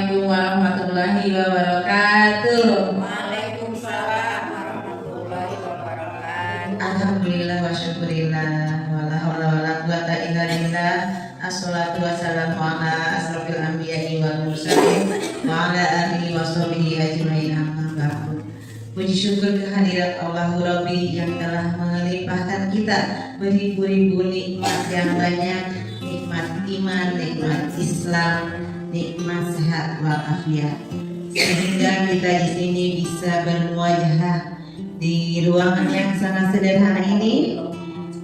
Assalamualaikum warahmatullahi wabarakatuh. Waalaikumsalam warahmatullahi wabarakatuh. Alhamdulillah wa syukurillah wala haula wala quwata illa billah. Assalatu wassalamu ala asrofil anbiya'i wal mursalin wa ala alihi wa sahbihi ajmain, amma ba'du. Puji syukur kehadirat Allah Rabbi yang telah melimpahkan kita beribu-ribu nikmat yang banyak, nikmat iman, nikmat Islam, nikmat sehat walafiat, sehingga kita di sini bisa bermuajahah di ruangan yang sangat sederhana ini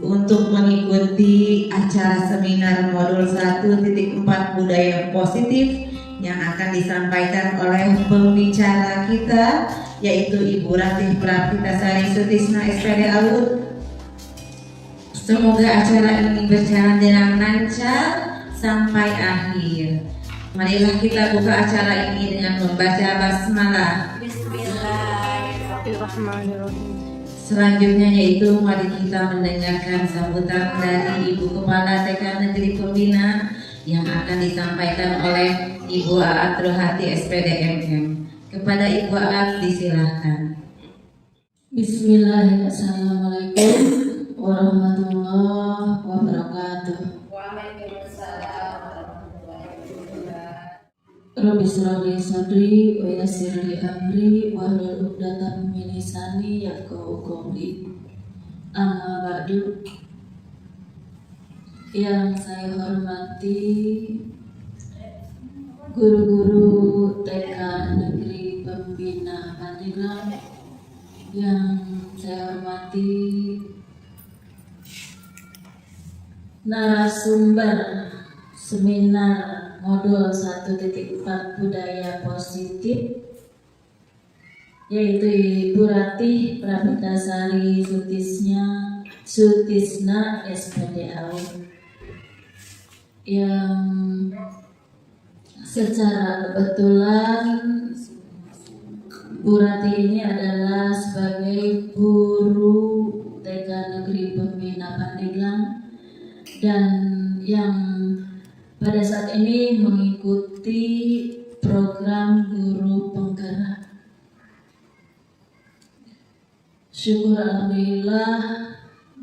untuk mengikuti acara seminar modul 1.4 budaya positif yang akan disampaikan oleh pembicara kita, yaitu Ibu Ratih Prapitasari Sutisna SPD AUD. Semoga acara ini berjalan dengan lancar sampai akhir. Marilah kita buka acara ini dengan membaca basmalah. Bismillahirrahmanirrahim. Selanjutnya yaitu mari kita mendengarkan sambutan dari Ibu Kepala TK Negeri Pembina yang akan disampaikan oleh Ibu Aat Rohati SPD MM. Kepada Ibu Aat disilahkan. Bismillahirrahmanirrahim. Assalamualaikum warahmatullahi wabarakatuh. Waalaikumsalam warahmatullahi wabarakatuh. Rabbi shrah li sadri wa yassir li amri wahlul 'uqdatam min lisani yafqahu qawli. Amma ba'du. Yang saya hormati guru-guru TK Negeri Pembina Pandeglang, yang saya hormati narasumber seminar modul 1.4 budaya positif, yaitu Ibu Ratih Prapitasari Sutisna SPD AUD, yang secara kebetulan Bu Ratih ini adalah sebagai guru TK Negeri Pembina Pandeglang dan yang pada saat ini mengikuti program guru penggerak. Syukur alhamdulillah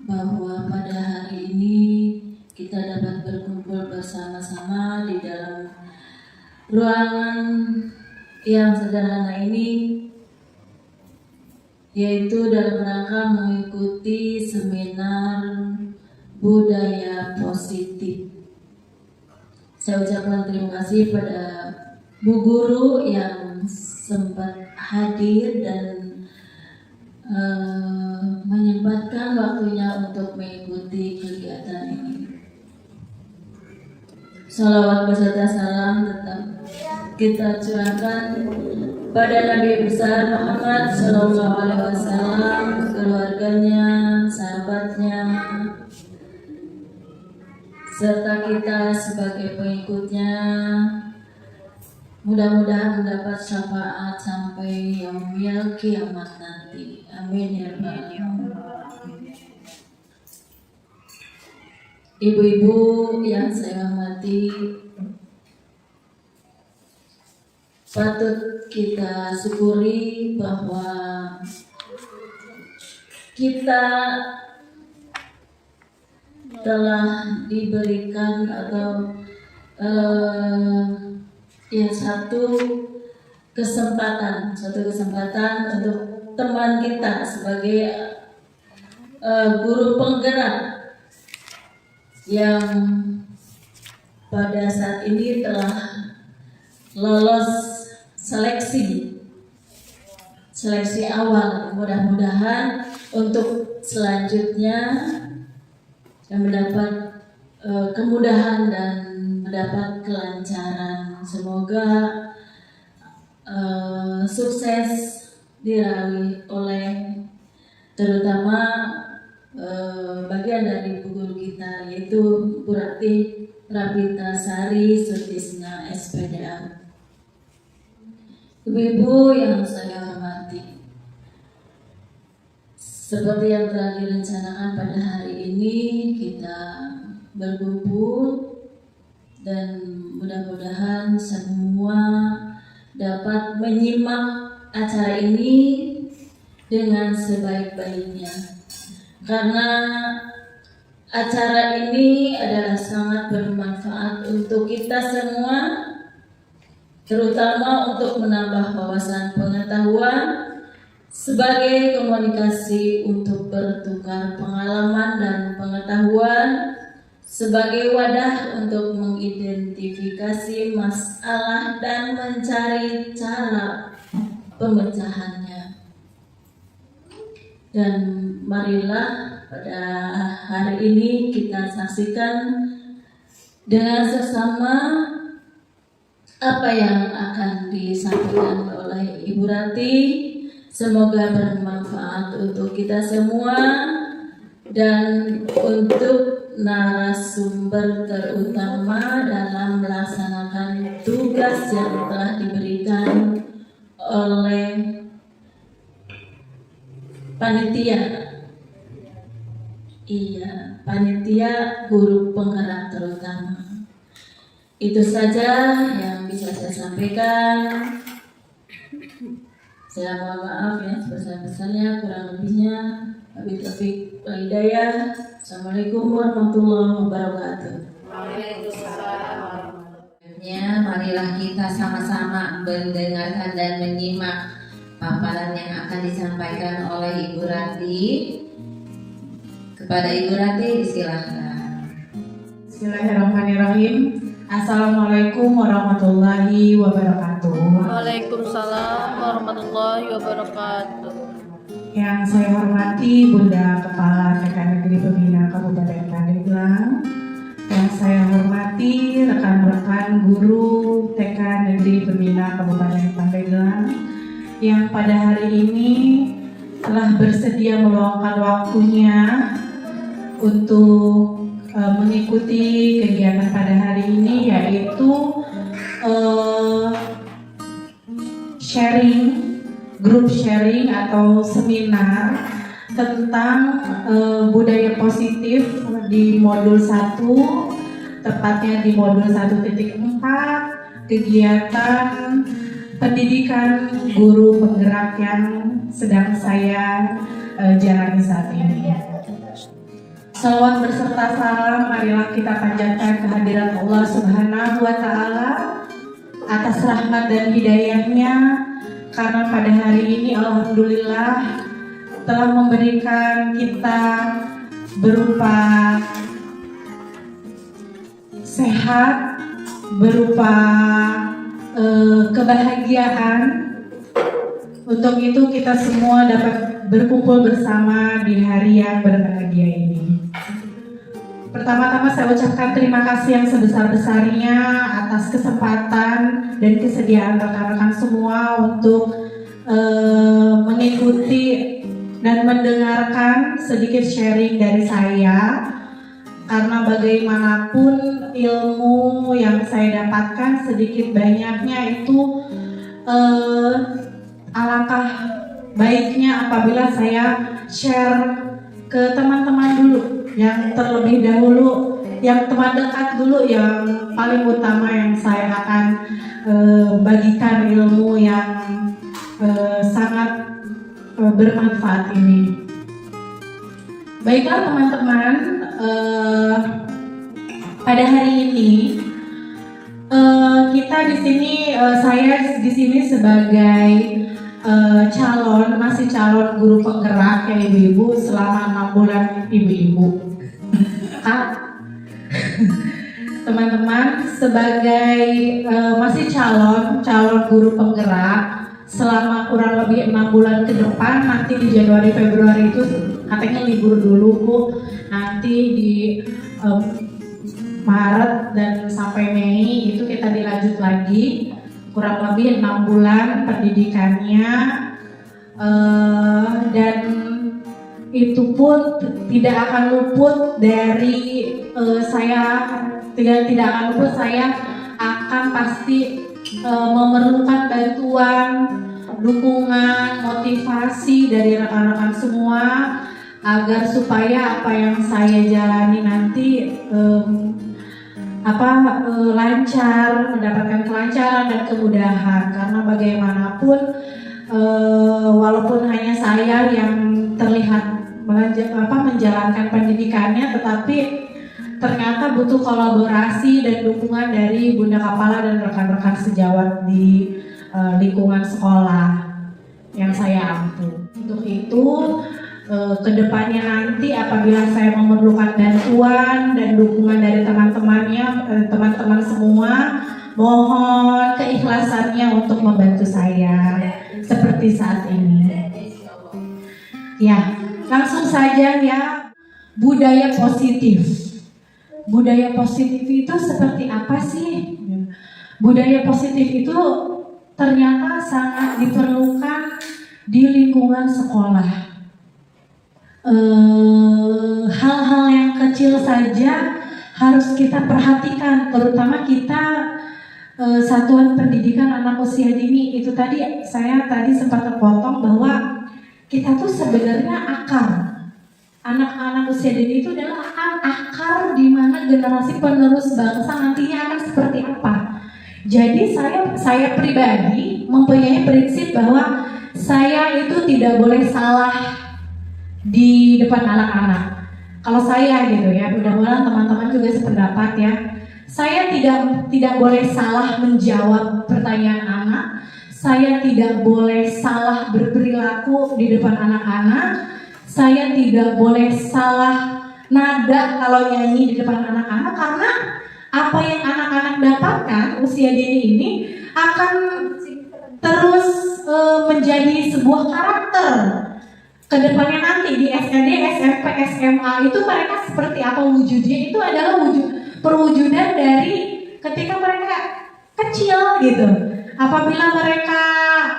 bahwa pada hari ini kita dapat berkumpul bersama-sama di dalam ruangan yang sederhana ini, yaitu dalam rangka mengikuti seminar budaya positif. Saya ucapkan terima kasih pada Bu Guru yang sempat hadir dan menyempatkan waktunya untuk mengikuti kegiatan ini. Salawat beserta salam tetap kita curahkan pada Nabi besar Muhammad Sallallahu Alaihi Wasallam, keluarganya, sahabatnya, serta kita sebagai pengikutnya. Mudah-mudahan mendapat syafaat sampai yaumil kiamat nanti. Amin ya rabbal alamin. Ibu-ibu yang saya hormati, patut kita syukuri bahwa kita telah diberikan atau satu kesempatan untuk teman kita sebagai guru penggerak yang pada saat ini telah lolos seleksi awal. Mudah-mudahan untuk selanjutnya yang mendapat kemudahan dan mendapat kelancaran. Semoga sukses diraih oleh terutama bagian dari Bu Guru kita, yaitu Bu Ratih Prapitasari Sutisna SPD AUD. Ibu-ibu yang saya hormati, seperti yang telah direncanakan pada hari ini, kita berkumpul dan mudah-mudahan semua dapat menyimak acara ini dengan sebaik-baiknya, karena acara ini adalah sangat bermanfaat untuk kita semua, terutama untuk menambah wawasan pengetahuan sebagai komunikasi untuk bertukar pengalaman dan pengetahuan, sebagai wadah untuk mengidentifikasi masalah dan mencari cara pemecahannya. Dan marilah pada hari ini kita saksikan dengan sesama apa yang akan disampaikan oleh Ibu Rati. Semoga bermanfaat untuk kita semua dan untuk narasumber terutama dalam melaksanakan tugas yang telah diberikan oleh panitia. Iya, panitia guru penggerak terutama. Itu saja yang bisa saya sampaikan. Saya mohon maaf ya sebesar-besarnya, kurang lebihnya. Wabillahi taufiq wal hidayah. Assalamualaikum warahmatullahi wabarakatuh. Marilah kita sama-sama mendengarkan dan menyimak paparan yang akan disampaikan oleh Ibu Rati. Kepada Ibu Rati disilahkan. Bismillahirrahmanirrahim. Assalamualaikum warahmatullahi wabarakatuh. Waalaikumsalam warahmatullahi wabarakatuh. Yang saya hormati Bunda Kepala TK Negeri Pembina Kabupaten Pandeglang. Yang saya hormati rekan-rekan guru TK Negeri Pembina Kabupaten Pandeglang yang pada hari ini telah bersedia meluangkan waktunya untuk mengikuti kegiatan pada hari ini, yaitu grup sharing atau seminar tentang budaya positif di modul 1, tepatnya di modul 1.4, kegiatan pendidikan guru penggerak yang sedang saya jalani saat ini. Salawat berserta salam marilah kita panjatkan kehadiran Allah Subhanahu wa Ta'ala atas rahmat dan hidayahnya, karena pada hari ini alhamdulillah telah memberikan kita berupa sehat, berupa kebahagiaan. Untuk itu kita semua dapat berkumpul bersama di hari yang berbahagia ini. Pertama-tama saya ucapkan terima kasih yang sebesar-besarnya atas kesempatan dan kesediaan rekan-rekan semua untuk mengikuti dan mendengarkan sedikit sharing dari saya. Karena bagaimanapun ilmu yang saya dapatkan sedikit banyaknya itu alangkah baiknya apabila saya share ke teman-teman dulu, yang terlebih dahulu, yang teman dekat dulu, yang paling utama yang saya akan bagikan ilmu yang sangat bermanfaat ini. Baiklah teman-teman, pada hari ini kita di sini, saya di sini sebagai masih calon guru penggerak ya ibu-ibu selama 6 bulan ibu-ibu. Teman-teman, sebagai masih calon guru penggerak selama kurang lebih 6 bulan ke depan, nanti di Januari Februari itu katanya libur dulu Bu, nanti di Maret dan sampai Mei itu kita dilanjut lagi kurang lebih 6 bulan pendidikannya, dan itu pun tidak akan luput dari saya akan pasti memerlukan bantuan, dukungan, motivasi dari rekan-rekan semua agar supaya apa yang saya jalani nanti lancar, mendapatkan kelancaran dan kemudahan. Karena bagaimanapun walaupun hanya saya yang terlihat menjalankan pendidikannya, tetapi ternyata butuh kolaborasi dan dukungan dari Bunda Kepala dan rekan-rekan sejawat di lingkungan sekolah yang saya ampu. Untuk itu kedepannya nanti apabila saya memerlukan bantuan dan dukungan dari teman-teman semua, mohon keikhlasannya untuk membantu saya seperti saat ini. Ya, langsung saja ya. Budaya positif. Budaya positif itu seperti apa sih? Budaya positif itu ternyata sangat diperlukan di lingkungan sekolah. Hal-hal yang kecil saja harus kita perhatikan, terutama kita satuan pendidikan anak usia dini. Itu tadi saya sempat terpotong bahwa kita tuh sebenarnya akar. Anak-anak usia dini itu adalah akar di mana generasi penerus bangsa nantinya akan seperti apa. Jadi saya pribadi mempunyai prinsip bahwa saya itu tidak boleh salah di depan anak-anak. Kalau saya gitu ya, mudah-mudahan teman-teman juga sependapat ya. Saya tidak boleh salah menjawab pertanyaan anak. Saya tidak boleh salah berperilaku di depan anak-anak. Saya tidak boleh salah nada kalau nyanyi di depan anak-anak, karena apa yang anak-anak dapatkan usia dini ini akan terus menjadi sebuah karakter. Kedepannya nanti di SD, SMP, SMA itu mereka seperti apa wujudnya, itu adalah perwujudan dari ketika mereka kecil gitu. Apabila mereka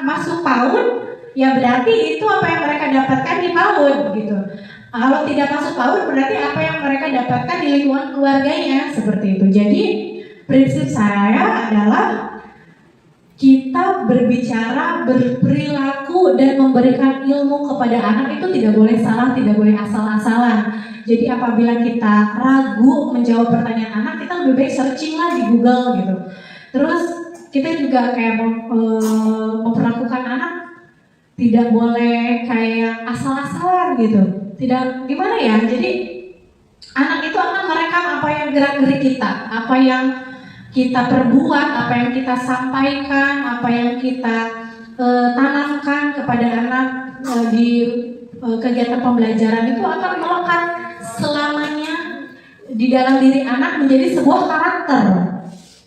masuk PAUD, ya berarti itu apa yang mereka dapatkan di PAUD gitu. Kalau tidak masuk PAUD berarti apa yang mereka dapatkan di lingkungan keluarganya, seperti itu. Jadi prinsip saya adalah kita berbicara, berperilaku dan memberikan ilmu kepada anak itu tidak boleh salah, tidak boleh asal-asalan. Jadi apabila kita ragu menjawab pertanyaan anak, kita lebih baik searching lah di Google gitu. Terus kita juga kayak memperlakukan anak tidak boleh kayak asal-asalan gitu. Tidak gimana ya? Jadi anak itu akan merekam apa yang gerak-gerik kita, apa yang kita perbuat, apa yang kita sampaikan, apa yang kita tanamkan kepada anak di kegiatan pembelajaran itu akan melekat selamanya di dalam diri anak menjadi sebuah karakter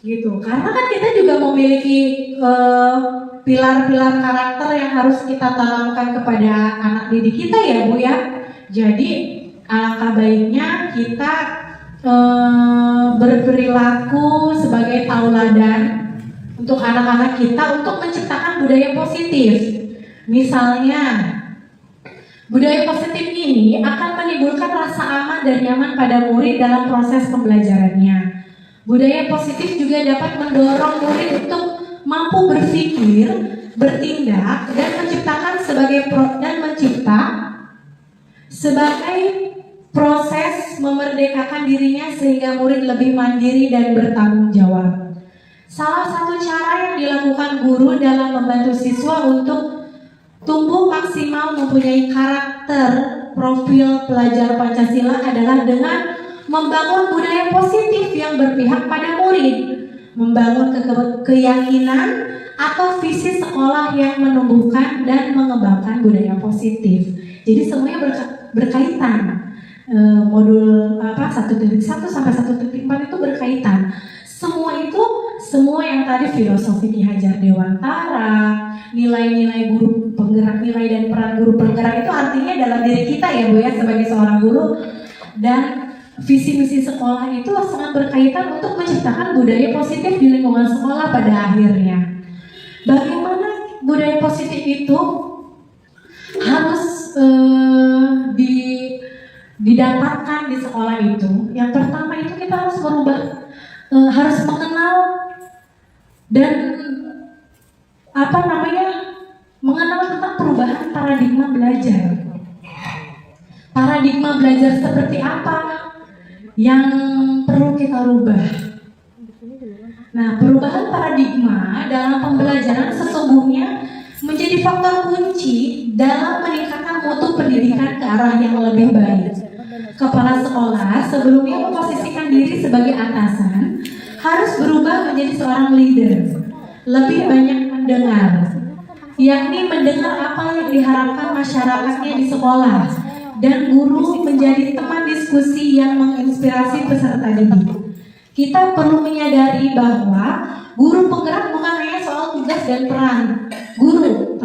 gitu. Karena kan kita juga memiliki pilar-pilar karakter yang harus kita tanamkan kepada anak didik kita ya Bu ya. Jadi alangkah baiknya kita berperilaku sebagai tauladan untuk anak-anak kita untuk menciptakan budaya positif. Misalnya, budaya positif ini akan menimbulkan rasa aman dan nyaman pada murid dalam proses pembelajarannya. Budaya positif juga dapat mendorong murid untuk mampu berpikir, bertindak, dan menciptakan sebagai proses memerdekakan dirinya sehingga murid lebih mandiri dan bertanggung jawab. Salah satu cara yang dilakukan guru dalam membantu siswa untuk tumbuh maksimal mempunyai karakter profil pelajar Pancasila adalah dengan membangun budaya positif yang berpihak pada murid, membangun keyakinan atau visi sekolah yang menumbuhkan dan mengembangkan budaya positif. Jadi semuanya berkaitan. Modul 1.1 sampai 1.4 itu berkaitan. Semua yang tadi filosofi Ki Hajar Dewantara, nilai-nilai guru penggerak, nilai dan peran guru penggerak itu artinya dalam diri kita ya Bu ya sebagai seorang guru, dan visi misi sekolah itu sangat berkaitan untuk menciptakan budaya positif di lingkungan sekolah pada akhirnya. Bagaimana budaya positif itu harus didapatkan di sekolah itu? Yang pertama itu kita harus harus mengenal dan mengenal tentang perubahan paradigma belajar. Paradigma belajar seperti apa yang perlu kita rubah? Nah, perubahan paradigma dalam pembelajaran sesungguhnya menjadi faktor kunci dalam meningkatkan mutu pendidikan ke arah yang lebih baik. Kepala sekolah sebelumnya memposisikan diri sebagai atasan harus berubah menjadi seorang leader, lebih banyak mendengar, yakni mendengar apa yang diharapkan masyarakatnya di sekolah, dan guru menjadi teman diskusi yang menginspirasi peserta didik. Kita perlu menyadari bahwa guru penggerak bukan hanya soal tugas dan peran guru,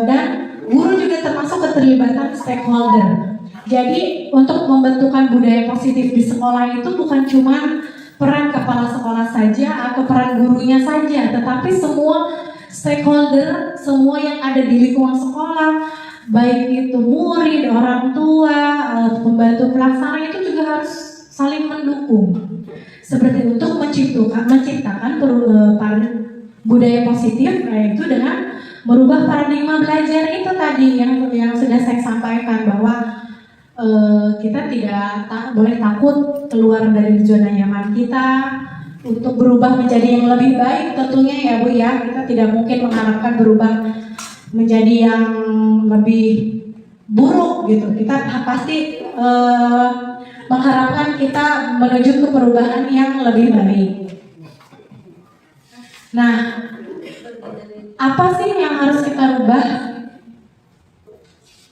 dan guru juga termasuk keterlibatan stakeholder. Jadi untuk membentukkan budaya positif di sekolah itu bukan cuma peran kepala sekolah saja atau peran gurunya saja, tetapi semua stakeholder, semua yang ada di lingkungan sekolah, baik itu murid, orang tua, pembantu pelaksana, itu juga harus saling mendukung. Seperti untuk menciptakan budaya positif, yaitu dengan merubah paradigma belajar itu tadi yang sudah saya sampaikan, bahwa kita tidak boleh takut keluar dari zona nyaman kita untuk berubah menjadi yang lebih baik tentunya ya Bu ya. Kita tidak mungkin mengharapkan berubah menjadi yang lebih buruk gitu. Kita pasti mengharapkan kita menuju ke perubahan yang lebih baik. Nah, apa sih yang harus kita rubah?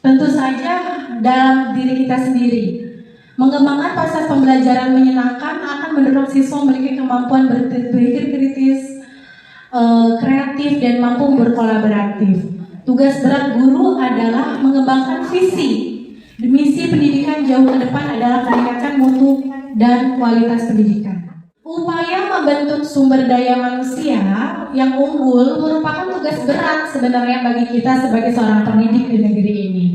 Tentu saja dalam diri kita sendiri. Mengembangkan proses pembelajaran menyenangkan akan mendorong siswa memiliki kemampuan berpikir kritis, kreatif, dan mampu berkolaboratif. Tugas berat guru adalah mengembangkan visi. Misi pendidikan jauh ke depan adalah meningkatkan mutu dan kualitas pendidikan. Upaya membentuk sumber daya manusia yang unggul merupakan tugas berat sebenarnya bagi kita sebagai seorang pendidik di negeri ini.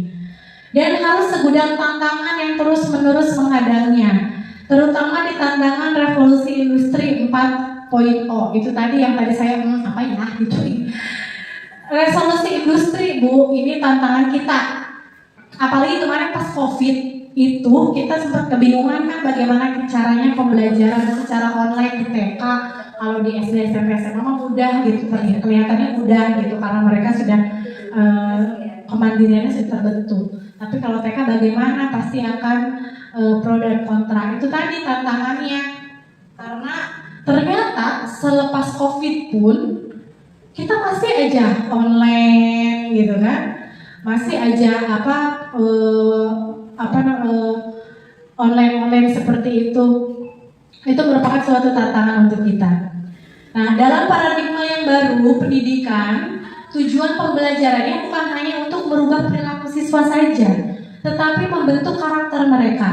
Dan harus segudang tantangan yang terus-menerus menghadangnya, terutama di tantangan revolusi industri 4.0. Itu tadi yang tadi saya apa ya gitu. Revolusi industri Bu, ini tantangan kita. Apalagi kemarin pas COVID itu kita sempat kebingungan kan bagaimana caranya pembelajaran secara online di TK. Kalau di SD, SMP, SMA mah mudah gitu, kelihatannya mudah gitu karena mereka sudah kemandiriannya sudah terbentuk. Tapi kalau TK bagaimana, pasti akan pro dan kontra. Itu tadi tantangannya. Karena ternyata selepas COVID pun kita masih aja online gitu kan. Masih aja online seperti itu merupakan suatu tantangan untuk kita. Nah, dalam paradigma yang baru pendidikan, tujuan pembelajarannya bukan hanya untuk merubah perilaku siswa saja, tetapi membentuk karakter mereka.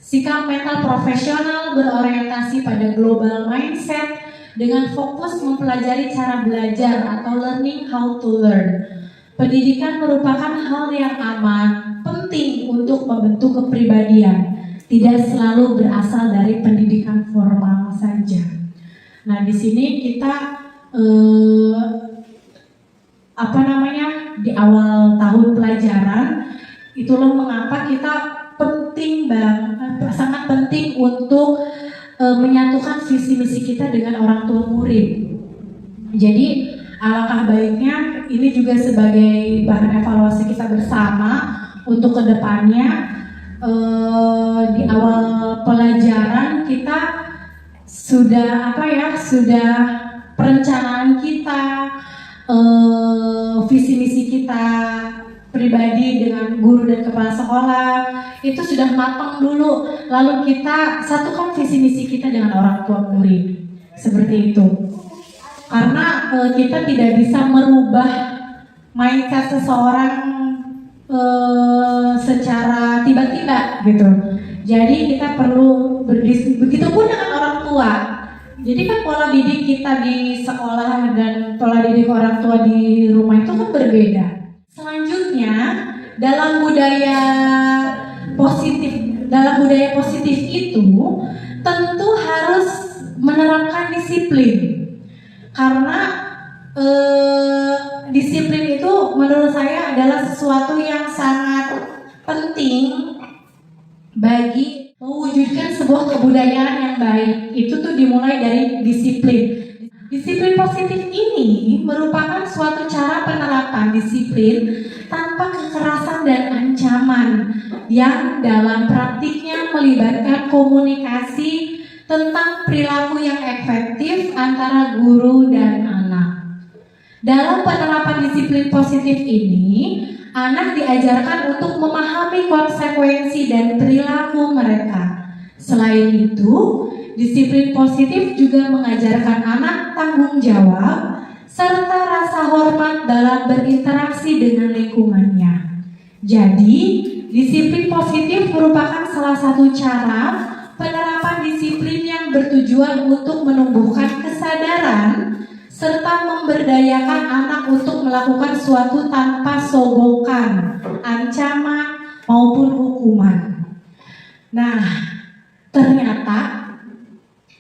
Sikap mental profesional berorientasi pada global mindset dengan fokus mempelajari cara belajar atau learning how to learn. Pendidikan merupakan hal yang aman, penting untuk membentuk kepribadian, tidak selalu berasal dari pendidikan formal saja. Nah, di sini kita di awal tahun pelajaran, itulah mengapa kita sangat penting untuk menyatukan visi misi kita dengan orang tua murid. Jadi alangkah baiknya ini juga sebagai bahan evaluasi kita bersama untuk kedepannya. Di awal pelajaran kita sudah perencanaan kita, visi misi kita pribadi dengan guru dan kepala sekolah itu sudah matang dulu, lalu kita satukan visi misi kita dengan orang tua murid seperti itu. Karena kita tidak bisa merubah mindset seseorang secara tiba-tiba gitu. Jadi kita perlu berdiskusi. Begitupun dengan orang tua. Jadi kan pola didik kita di sekolah dan pola didik orang tua di rumah itu kan berbeda. Selanjutnya dalam budaya positif itu tentu harus menerapkan disiplin. Karena disiplin itu menurut saya adalah sesuatu yang sangat penting bagi mewujudkan sebuah kebudayaan yang baik. Itu tuh dimulai dari disiplin. positif ini merupakan suatu cara penerapan disiplin tanpa kekerasan dan ancaman yang dalam praktiknya melibatkan komunikasi tentang perilaku yang efektif antara guru dan anak. Dalam penerapan disiplin positif ini, anak diajarkan untuk memahami konsekuensi dan perilaku mereka. Selain itu, disiplin positif juga mengajarkan anak tanggung jawab serta rasa hormat dalam berinteraksi dengan lingkungannya. Jadi, disiplin positif merupakan salah satu cara penerapan disiplin yang bertujuan untuk menumbuhkan kesadaran serta memberdayakan anak untuk melakukan suatu tanpa sogokan, ancaman, maupun hukuman. Nah, ternyata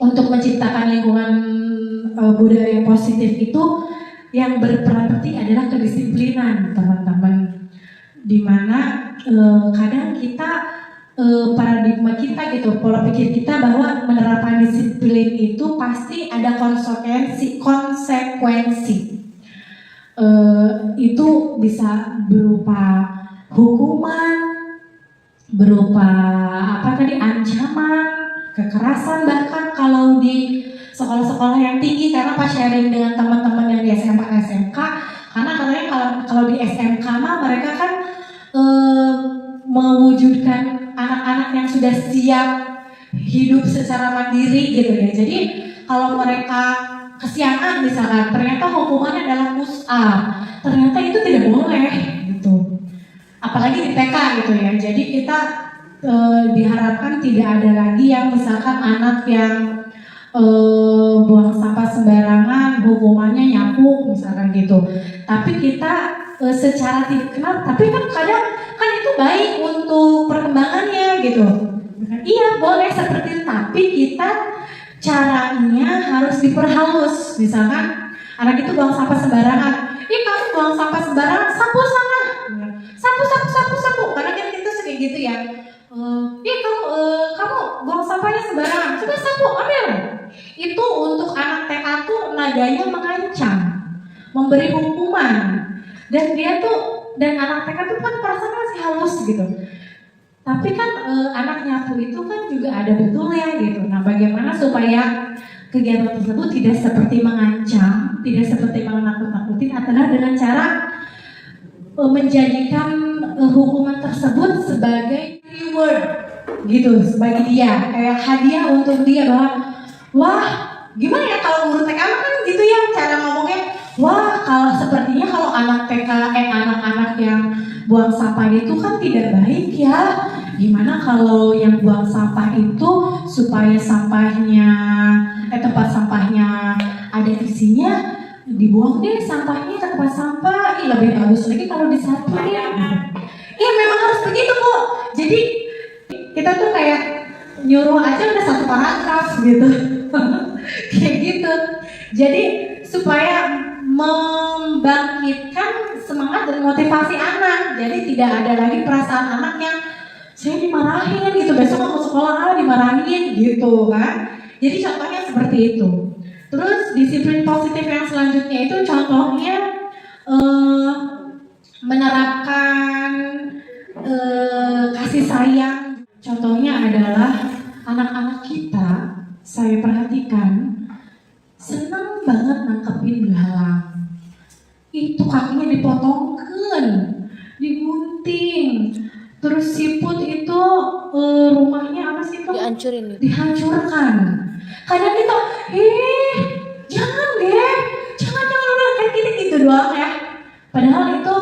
untuk menciptakan lingkungan budaya positif itu yang berperan penting adalah kedisiplinan, teman-teman. Dimana kadang kita paradigma kita gitu, pola pikir kita bahwa menerapkan disiplin itu pasti ada konsekuensi. Itu bisa berupa hukuman, berupa ancaman, kekerasan, bahkan kalau di sekolah-sekolah yang tinggi, karena pas sharing dengan teman-teman yang di SMA SMK, karena katanya kalau di SMK mah mereka kan mewujudkan anak-anak yang sudah siap hidup secara mandiri gitu ya. Jadi kalau mereka kesiangan misalkan, ternyata hukumannya adalah push up. Ternyata itu tidak boleh gitu. Apalagi di TK gitu ya. Jadi kita diharapkan tidak ada lagi yang misalkan anak yang buang sampah sembarangan, hukumannya nyapu misalkan gitu. Tapi kita secara tidak kenal, tapi kan kadang kan itu baik untuk perkembangannya gitu. Iya boleh seperti itu, tapi kita caranya harus diperhalus. Misalkan anak itu buang sampah sembarangan, kamu buang sampah sembarangan, sapu sana, sapu. Karena kan itu kayak gitu ya. Kamu buang sampahnya sembarangan, coba sapu, ambil. Itu untuk anak TK tuh nadanya mengancam, memberi hukuman. Dan anak TK tuh kan perasaan masih halus gitu. Tapi kan anak nyapu itu kan juga ada betulnya gitu. Nah, bagaimana supaya kegiatan tersebut tidak seperti mengancam, tidak seperti menakut-nakutin, adalah dengan cara menjadikan hukuman tersebut sebagai reward gitu, sebagai dia kayak hadiah untuk dia, bahwa wah gimana ya kalau guru TK kan gitu ya cara ngomongnya. Wah, kalau sepertinya kalau anak TK, anak-anak yang buang sampah itu kan tidak baik ya. Gimana kalau yang buang sampah itu supaya sampahnya, tempat sampahnya ada isinya, dibuang deh sampahnya ke tempat sampah. Lebih bagus lagi kalau disapu ya. Memang harus begitu kok. Jadi kita tuh kayak nyuruh aja udah satu paragraf gitu. Kayak gitu. Jadi supaya membangkitkan semangat dan motivasi anak. Jadi tidak ada lagi perasaan anak yang saya dimarahin gitu, besok mau sekolah dimarahin gitu kan. Jadi contohnya seperti itu. Terus disiplin positif yang selanjutnya itu contohnya menerapkan kasih sayang. Contohnya adalah anak-anak kita, saya perhatikan senang banget nangkepin belalang. Itu kakinya dipotongkan, digunting. Terus siput itu rumahnya apa sih itu? Dihancurkan. Kadang kita, jangan deh, jangan udah kayak gitu doang ya. Padahal itu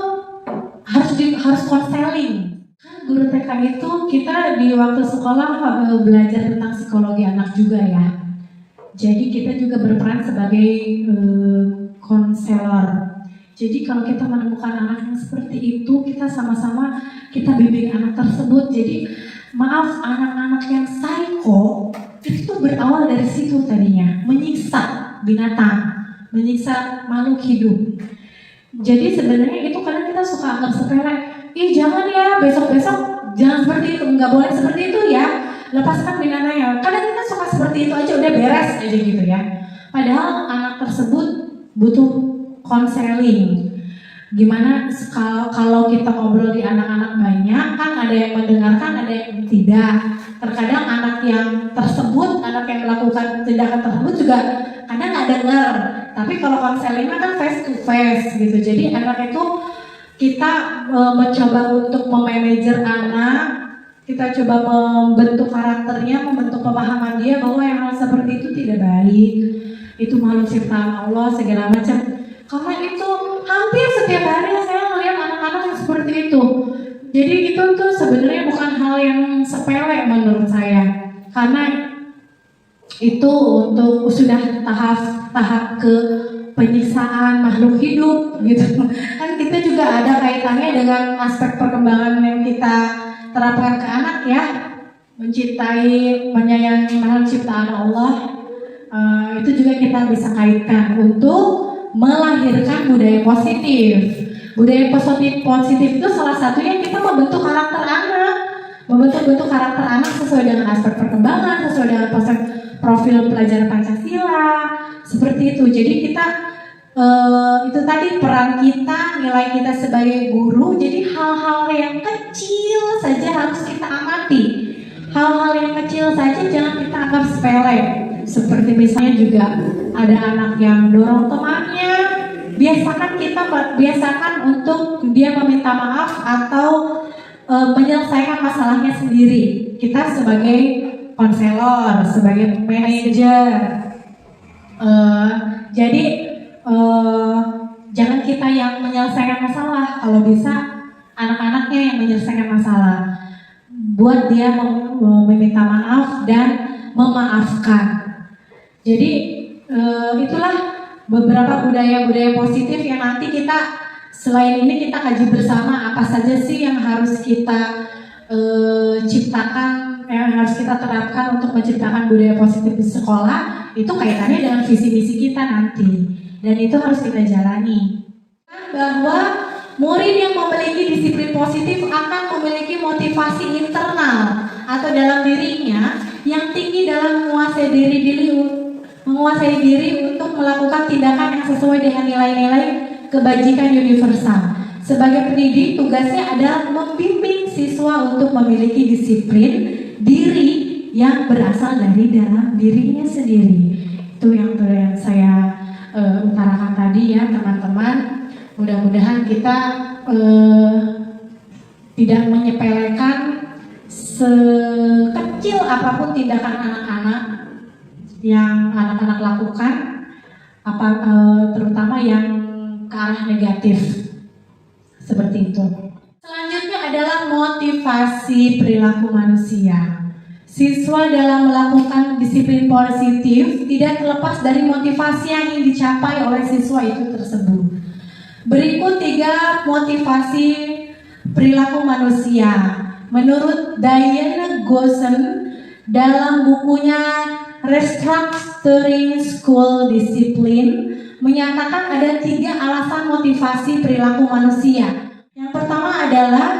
harus konseling. Kan guru TK itu kita di waktu sekolah belajar tentang psikologi anak juga ya. Jadi kita juga berperan sebagai konselor. Jadi kalau kita menemukan anak yang seperti itu, kita sama-sama kita bimbing anak tersebut. Jadi maaf, anak-anak yang psycho itu berawal dari situ tadinya, menyiksa binatang, menyiksa makhluk hidup. Jadi sebenarnya itu kadang kita suka anggap sepele. Jangan ya, besok-besok jangan seperti itu, nggak boleh seperti itu ya. Lepaskan binatangnya. Kadang kita suka seperti itu aja udah beres aja gitu ya. Padahal anak tersebut butuh konseling. Gimana kalau kita ngobrol di anak-anak banyak, kan ada yang mendengarkan, ada yang tidak. Terkadang anak yang tersebut, anak yang melakukan tindakan tersebut juga kadang nggak dengar. Tapi kalau konselingnya kan face to face gitu. Jadi anak itu kita mencoba untuk memanajer anak, kita coba membentuk karakternya, membentuk pemahaman dia bahwa yang hal seperti itu tidak baik, itu makhluk ciptaan Allah segala macam. Karena itu hampir setiap hari saya melihat anak-anak yang seperti itu. Jadi itu tuh sebenarnya bukan hal yang sepele menurut saya, karena itu untuk sudah tahap ke penyiksaan makhluk hidup gitu. Kan kita juga ada kaitannya dengan aspek perkembangan yang kita terapkan ke anak ya, mencintai, menyayangi makhluk ciptaan Allah. Itu juga kita bisa kaitkan untuk melahirkan budaya positif. Budaya positif itu salah satunya kita membentuk karakter anak, membentuk karakter anak sesuai dengan aspek perkembangan, sesuai dengan profil pelajar Pancasila, seperti itu. Jadi kita itu tadi peran kita, nilai kita sebagai guru. Jadi hal-hal yang kecil saja harus kita amati. Hal-hal yang kecil saja jangan kita anggap sepele. Seperti misalnya juga ada anak yang dorong temannya, biasakan untuk dia meminta maaf atau menyelesaikan masalahnya sendiri. Kita sebagai konselor, sebagai manajer, jadi jangan kita yang menyelesaikan masalah. Kalau bisa anak-anaknya yang menyelesaikan masalah. Buat dia meminta maaf dan memaafkan. Jadi itulah beberapa budaya-budaya positif yang nanti kita selain ini kita kaji bersama apa saja sih yang harus kita ciptakan, yang harus kita terapkan untuk menciptakan budaya positif di sekolah. Itu kaitannya dengan visi misi kita nanti, dan itu harus kita jalani. Bahwa murid yang memiliki disiplin positif akan memiliki motivasi internal atau dalam dirinya yang tinggi dalam menguasai diri untuk melakukan tindakan yang sesuai dengan nilai-nilai kebajikan universal. Sebagai pendidik, tugasnya adalah membimbing siswa untuk memiliki disiplin diri yang berasal dari dalam dirinya sendiri. Itu yang saya utarakan tadi ya teman-teman. Mudah-mudahan kita tidak menyepelekan sekecil apapun tindakan anak-anak yang anak-anak lakukan, terutama yang ke arah negatif seperti itu. Selanjutnya adalah motivasi perilaku manusia. Siswa dalam melakukan disiplin positif tidak terlepas dari motivasi yang ingin dicapai oleh siswa itu tersebut. Berikut 3 motivasi perilaku manusia. Menurut Diane Gossen dalam bukunya Restructuring School Discipline menyatakan ada 3 alasan motivasi perilaku manusia. Yang pertama adalah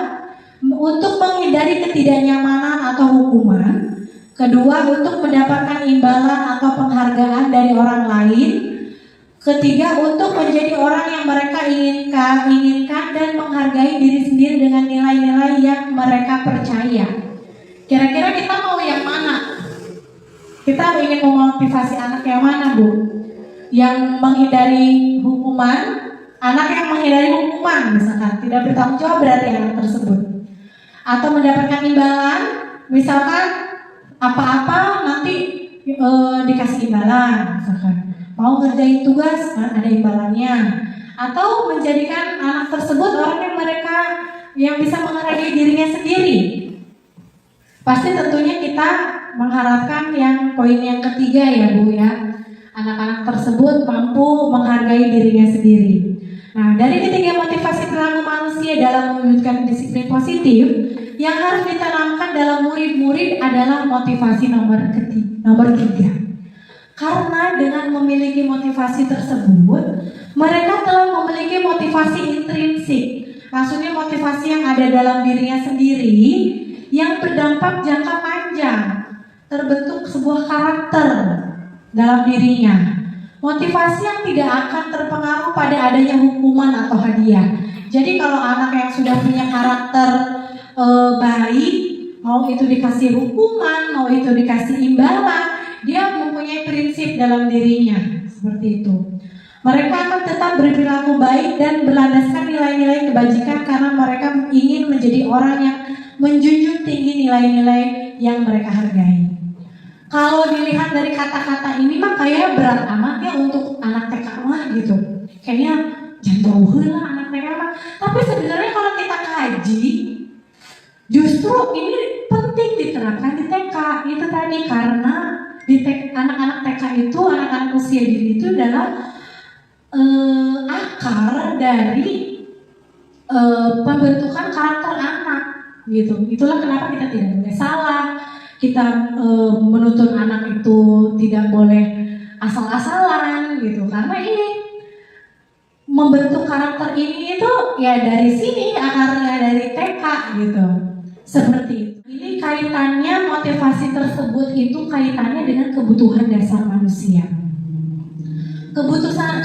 untuk menghindari ketidaknyamanan atau hukuman. Kedua, untuk mendapatkan imbalan atau penghargaan dari orang lain. Ketiga, untuk menjadi orang yang mereka inginkan dan menghargai diri sendiri dengan nilai-nilai yang mereka percaya. Kira-kira kita mau yang mana? Kita ingin memotivasi anak yang mana, Bu? Yang menghindari hukuman, anak yang menghindari hukuman misalkan, tidak bertanggung jawab berarti anak tersebut. Atau mendapatkan imbalan, misalkan apa-apa nanti dikasih imbalan, misalkan. Mau ngerjain tugas, ada imbalannya. Atau menjadikan anak tersebut orang yang bisa menghargai dirinya sendiri. Pasti tentunya kita mengharapkan yang poin yang ketiga ya Bu ya. Anak-anak tersebut mampu menghargai dirinya sendiri. Nah, dari ketiga motivasi perilaku manusia dalam mewujudkan disiplin positif, yang harus ditanamkan dalam murid-murid adalah motivasi nomor 3. Karena dengan memiliki motivasi tersebut, mereka telah memiliki motivasi intrinsik. Maksudnya motivasi yang ada dalam dirinya sendiri yang berdampak jangka panjang, terbentuk sebuah karakter dalam dirinya. Motivasi yang tidak akan terpengaruh pada adanya hukuman atau hadiah. Jadi kalau anak yang sudah punya karakter baik, mau itu dikasih hukuman, mau itu dikasih imbalan, dia mempunyai prinsip dalam dirinya seperti itu. Mereka akan tetap berperilaku baik dan berlandaskan nilai-nilai kebajikan karena mereka ingin menjadi orang yang menjunjung tinggi nilai-nilai yang mereka hargai. Kalau dilihat dari kata-kata ini mah kayak berat amat ya untuk anak TK mah gitu. Kayaknya jangan jauh lah anak TK mah. Tapi sebenarnya kalau kita kaji, justru ini penting diterapkan di TK. Itu tadi karena di anak-anak TK itu, anak-anak usia dini itu adalah akar dari pembentukan karakter anak gitu. Itulah kenapa kita tidak boleh salah. Kita menuntut anak itu tidak boleh asal-asalan gitu. Karena ini membentuk karakter ini itu ya dari sini, akarnya dari TK gitu. Seperti itu. Ini kaitannya, motivasi tersebut itu kaitannya dengan kebutuhan dasar manusia. Kebutuhan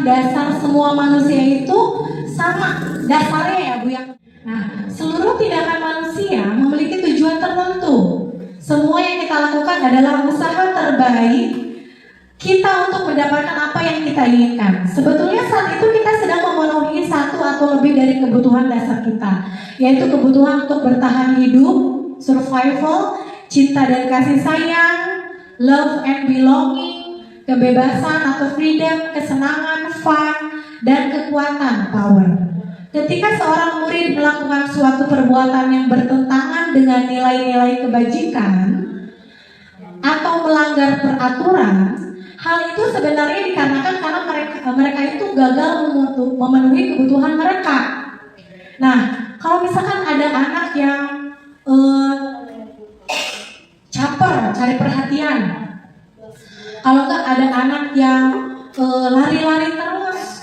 dasar semua manusia itu sama dasarnya ya Bu ya. Nah, seluruh tindakan manusia memiliki tujuan tertentu. Semua yang kita lakukan adalah usaha terbaik kita untuk mendapatkan apa yang kita inginkan. Sebetulnya saat itu kita sedang memenuhi satu atau lebih dari kebutuhan dasar kita, yaitu kebutuhan untuk bertahan hidup, survival, cinta dan kasih sayang, love and belonging, kebebasan atau freedom, kesenangan, fun, dan kekuatan, power. Ketika seorang murid melakukan suatu perbuatan yang bertentangan dengan nilai-nilai kebajikan atau melanggar peraturan, hal itu sebenarnya dikarenakan karena mereka itu gagal memenuhi kebutuhan mereka. Nah, kalau misalkan ada anak yang caper, cari perhatian, kalau enggak ada anak yang lari-lari terus,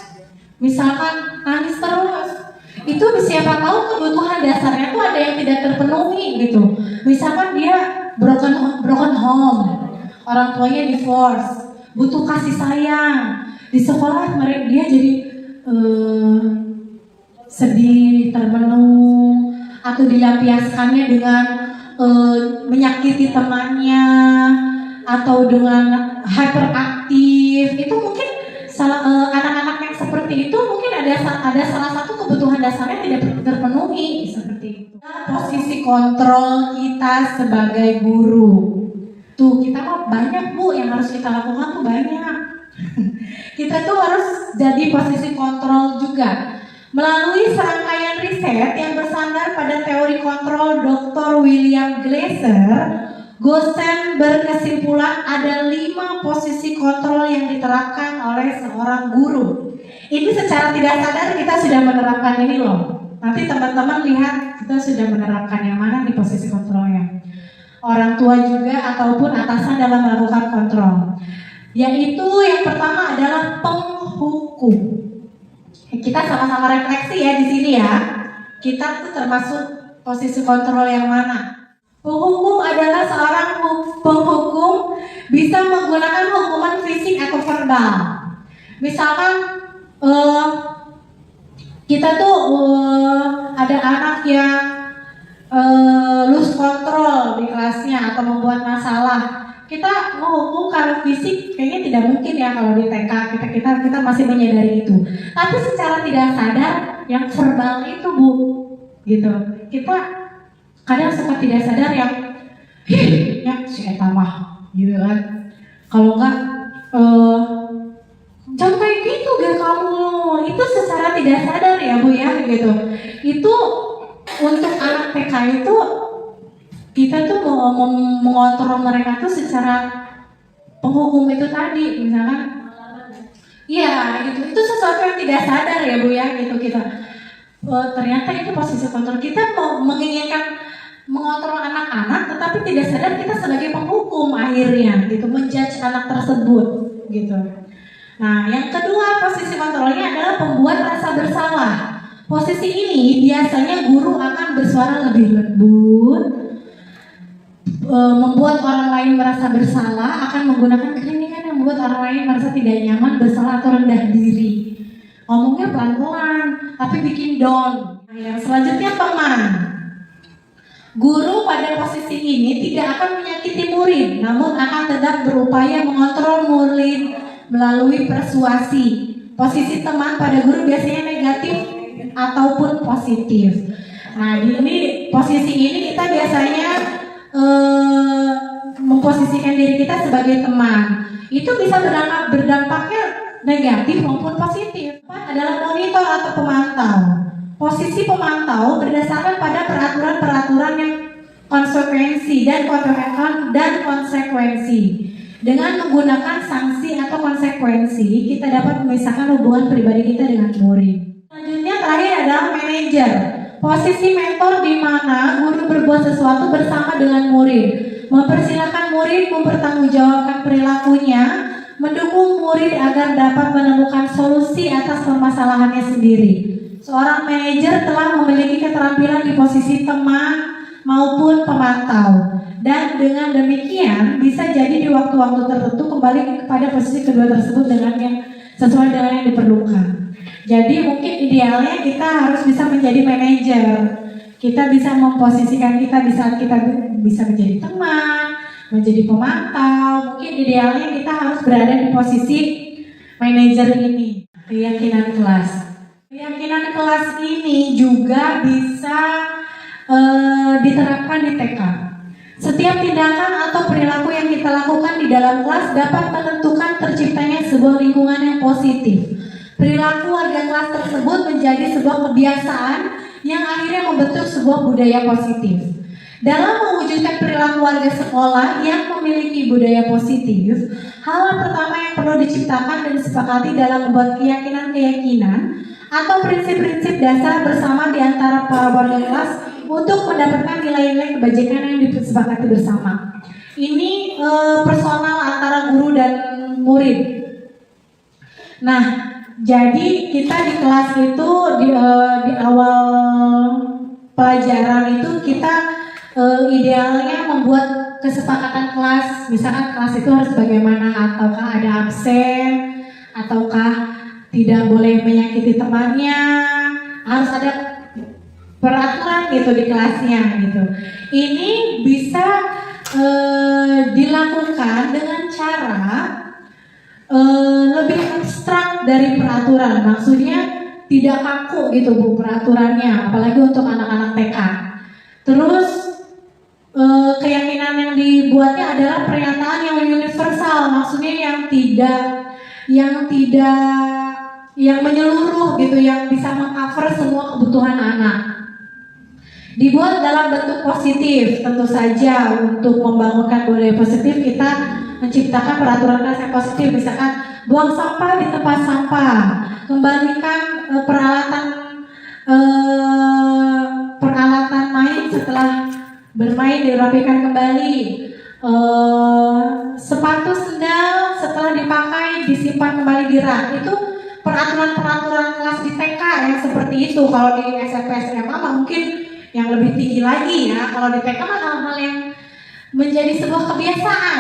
misalkan nangis terus, itu siapa tahu kebutuhan dasarnya itu ada yang tidak terpenuhi gitu. Misalkan dia broken home, orang tuanya divorce, butuh kasih sayang, di sekolah dia jadi sedih, termenung, atau dilampiaskannya dengan menyakiti temannya, atau dengan hyperaktif. Itu mungkin anak-anak yang seperti itu mungkin ada salah satu kebutuhan dasarnya tidak terpenuhi seperti itu. Posisi kontrol kita sebagai guru. Tuh kita mah banyak Bu yang harus kita lakukan tuh banyak. Kita tuh harus jadi posisi kontrol juga. Melalui serangkaian riset yang bersandar pada teori kontrol Dr. William Glasser, Gosen berkesimpulan ada 5 posisi kontrol yang diterapkan oleh seorang guru. Ini secara tidak sadar kita sudah menerapkan ini loh. Nanti teman-teman lihat kita sudah menerapkan yang mana di posisi kontrolnya. Orang tua juga ataupun atasan dalam melakukan kontrol. Yaitu yang pertama adalah penghukum. Kita sama-sama refleksi ya di sini ya. Kita tuh termasuk posisi kontrol yang mana? Penghukum adalah seorang penghukum bisa menggunakan hukuman fisik atau verbal. Misalkan kita tuh ada anak yang lose control di kelasnya atau membuat masalah. Kita menghukum karena fisik kayaknya tidak mungkin ya kalau di TK kita masih menyadari itu. Tapi secara tidak sadar yang verbal itu Bu, gitu. Kita kadang suka tidak sadar yang ya si eta mah gitu kan. Kalau enggak jangan kayak gitu gak kamu. Itu secara tidak sadar ya Bu ya gitu. Itu untuk anak TK itu kita tuh mau mengontrol mereka tuh secara penghukum itu tadi, misalkan iya gitu, itu sesuatu yang tidak sadar ya Bu ya gitu kita ternyata itu posisi kontrol. Kita mau menginginkan mengontrol anak-anak tetapi tidak sadar kita sebagai penghukum akhirnya gitu, menjudge anak tersebut gitu. Nah yang kedua posisi kontrolnya adalah pembuat rasa bersalah. Posisi ini biasanya guru akan bersuara lebih lembut, membuat orang lain merasa bersalah, akan menggunakan keheningan yang membuat orang lain merasa tidak nyaman, bersalah atau rendah diri. Ngomongnya pelan-pelan, tapi bikin down. Yang selanjutnya teman. Guru pada posisi ini tidak akan menyakiti murid, namun akan tetap berupaya mengontrol murid melalui persuasi. Posisi teman pada guru biasanya negatif ataupun positif. Nah, di posisi ini kita biasanya memposisikan diri kita sebagai teman. Itu bisa berdampaknya negatif maupun positif. Adalah monitor atau pemantau. Posisi pemantau berdasarkan pada peraturan-peraturan yang konsekuensi dan konsekuensi. Dengan menggunakan sanksi atau konsekuensi, kita dapat memisahkan hubungan pribadi kita dengan murid. Selanjutnya terakhir adalah manajer. Posisi mentor di mana guru berbuat sesuatu bersama dengan murid, mempersilahkan murid mempertanggungjawabkan perilakunya, mendukung murid agar dapat menemukan solusi atas permasalahannya sendiri. Seorang manajer telah memiliki keterampilan di posisi teman maupun pemantau, dan dengan demikian bisa jadi di waktu-waktu tertentu kembali kepada posisi kedua tersebut dengan yang sesuai dengan yang diperlukan. Jadi mungkin idealnya kita harus bisa menjadi manajer. Kita bisa memposisikan kita di saat kita bisa menjadi teman, menjadi pemantau. Mungkin idealnya kita harus berada di posisi manajer ini. Keyakinan kelas. Keyakinan kelas ini juga bisa diterapkan di TK. Setiap tindakan atau perilaku yang kita lakukan di dalam kelas dapat menentukan terciptanya sebuah lingkungan yang positif. Perilaku warga kelas tersebut menjadi sebuah kebiasaan yang akhirnya membentuk sebuah budaya positif. Dalam mewujudkan perilaku warga sekolah yang memiliki budaya positif, hal pertama yang perlu diciptakan dan disepakati dalam membuat keyakinan-keyakinan atau prinsip-prinsip dasar bersama di antara para warga kelas untuk mendapatkan nilai-nilai kebajikan yang disepakati bersama. Ini personal antara guru dan murid. Nah, jadi kita di kelas itu di awal pelajaran itu kita idealnya membuat kesepakatan kelas. Misalkan kelas itu harus bagaimana, ataukah ada absen, ataukah tidak boleh menyakiti temannya, harus ada peraturan gitu di kelasnya gitu. Ini bisa dilakukan dengan cara lebih abstrak dari peraturan. Maksudnya tidak kaku gitu Bu peraturannya, apalagi untuk anak-anak TK. Terus keyakinan yang dibuatnya adalah pernyataan yang universal, maksudnya yang menyeluruh gitu, yang bisa mengcover semua kebutuhan anak. Dibuat dalam bentuk positif, tentu saja untuk membangunkan budaya positif kita menciptakan peraturan kelas yang positif. Misalkan buang sampah di tempat sampah, kembalikan peralatan main setelah bermain dirapikan kembali, sepatu sendal setelah dipakai disimpan kembali di rak. Itu peraturan-peraturan kelas di TK yang seperti itu. Kalau di SMP SMA mungkin yang lebih tinggi lagi ya. Kalau di TK mah hal-hal yang menjadi sebuah kebiasaan,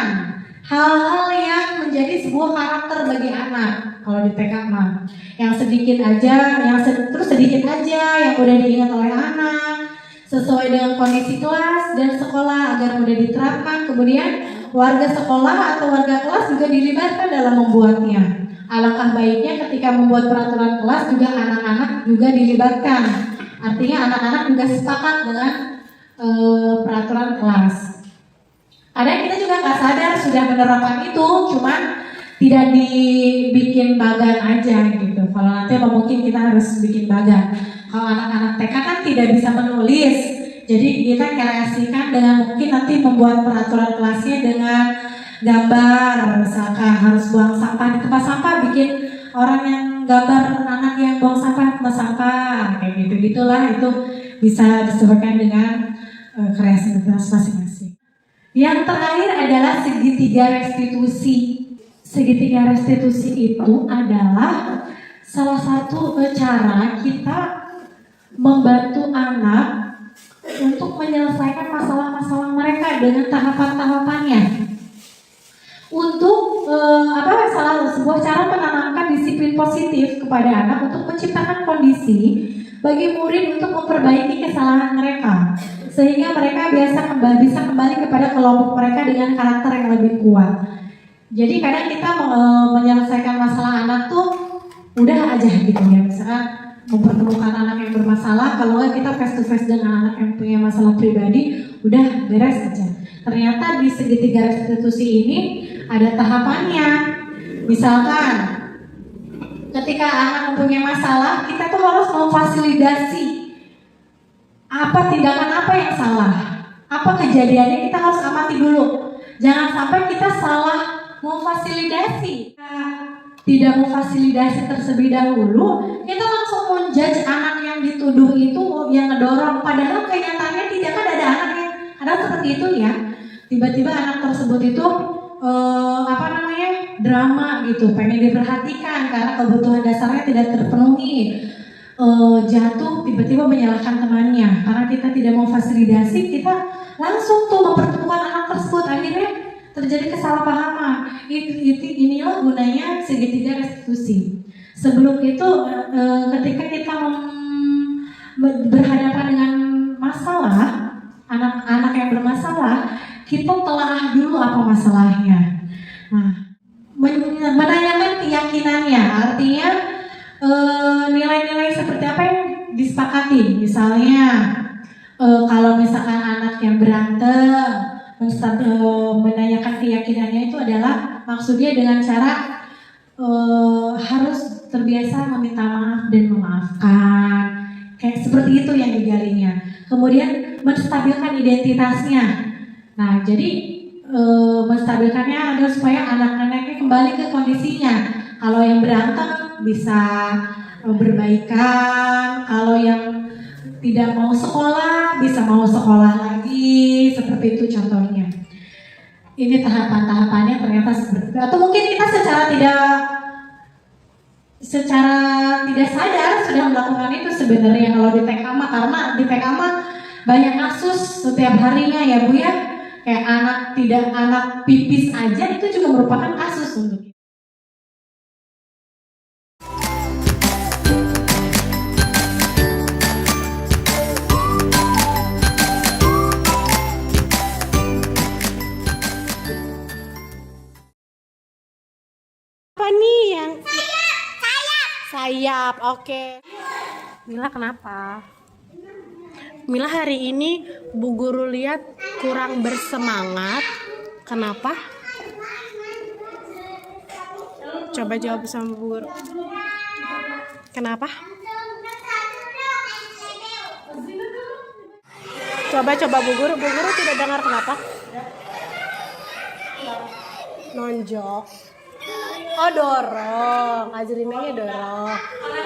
hal-hal yang menjadi sebuah karakter bagi anak. Kalau di TK mah yang sedikit aja, terus sedikit aja yang mudah diingat oleh anak, sesuai dengan kondisi kelas dan sekolah agar mudah diterapkan. Kemudian warga sekolah atau warga kelas juga dilibatkan dalam membuatnya. Alangkah baiknya ketika membuat peraturan kelas juga anak-anak juga dilibatkan. Artinya anak-anak juga sepakat dengan peraturan kelas. Ada kita juga nggak sadar sudah menerapkan itu, cuman tidak dibikin bagan aja gitu. Kalau nanti mungkin kita harus bikin bagan. Kalau anak-anak TK kan tidak bisa menulis, jadi kita kreasikan dengan mungkin nanti membuat peraturan kelasnya dengan gambar. Misalkan harus buang sampah di tempat sampah, bikin orang yang gambar anak yang buang sampah di tempat sampah, kayak gitu-gitulah. Itu bisa disesuaikan dengan kreativitas masing-masing. Yang terakhir adalah segitiga restitusi. Segitiga restitusi itu adalah salah satu cara kita membantu anak untuk menyelesaikan masalah-masalah mereka dengan tahapan-tahapannya. untuk sebuah cara menanamkan disiplin positif kepada anak untuk menciptakan kondisi bagi murid untuk memperbaiki kesalahan mereka sehingga mereka bisa kembali kepada kelompok mereka dengan karakter yang lebih kuat. Jadi kadang kita menyelesaikan masalah anak tuh udah aja gitu ya, misalkan mempertemukan anak yang bermasalah, kalau nggak kita face to face dengan anak yang punya masalah pribadi, udah beres aja. Ternyata di segitiga restitusi ini ada tahapannya. Misalkan ketika anak mempunyai masalah, kita tuh harus memfasilitasi tindakan apa yang salah, apa kejadiannya, kita harus amati dulu. Jangan sampai kita salah memfasilitasi. Tidak memfasilitasi terlebih dahulu, kita langsung menjudge anak yang dituduh itu yang ngedorong, padahal kenyataannya tidak kan ada anak yang ada seperti itu ya. Tiba-tiba anak tersebut itu drama gitu, pengen diperhatikan karena kebutuhan dasarnya tidak terpenuhi, jatuh tiba-tiba menyalahkan temannya karena kita tidak mau fasilitasi, kita langsung tuh mempertemukan anak tersebut, akhirnya terjadi kesalahpahaman. Inilah gunanya segitiga restitusi. Sebelum itu ketika kita berhadapan dengan masalah, anak-anak yang bermasalah, kita telaah dulu apa masalahnya. Nah, menanyakan keyakinannya, artinya nilai-nilai seperti apa yang disepakati. Misalnya kalau misalkan anak yang berantem, menanyakan keyakinannya itu adalah maksudnya dengan cara harus terbiasa meminta maaf dan memaafkan, kayak seperti itu yang digalinya. Kemudian menstabilkan identitasnya. Nah, jadi menstabilkannya adalah supaya anak-anaknya kembali ke kondisinya. Kalau yang berantem bisa berbaikan, kalau yang tidak mau sekolah bisa mau sekolah lagi, seperti itu contohnya. Ini tahapan-tahapannya ternyata seperti itu. Atau mungkin kita secara tidak sadar sudah melakukan itu sebenarnya kalau di TK mah, karena di TK mah banyak kasus setiap harinya ya Bu ya. Kayak anak pipis aja itu juga merupakan kasus untuk kita. Apa nih yang sayap? Oke. Mila kenapa? Mila hari ini Bu Guru lihat kurang bersemangat. Kenapa? Coba jawab sama Bu Guru. Kenapa? Coba Bu Guru tidak dengar kenapa? Nonjok. Oh dorong, Azrinanya dorong.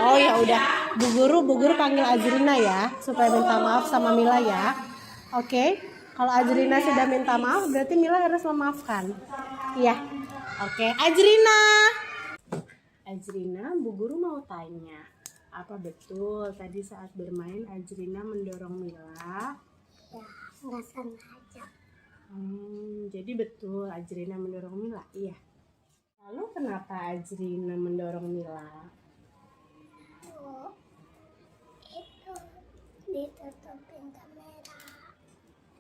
Oh ya udah, Bu Guru panggil Azrina ya, supaya minta maaf sama Mila ya. Oke, kalau Azrina sudah minta maaf, berarti Mila harus memaafkan. Iya. Oke, Azrina, Bu Guru mau tanya, apa betul tadi saat bermain Azrina mendorong Mila? Ya, nggak sengaja. Jadi betul Azrina mendorong Mila, iya. Lalu kenapa Azrina mendorong Mila? Oh, itu ditutupin kamera.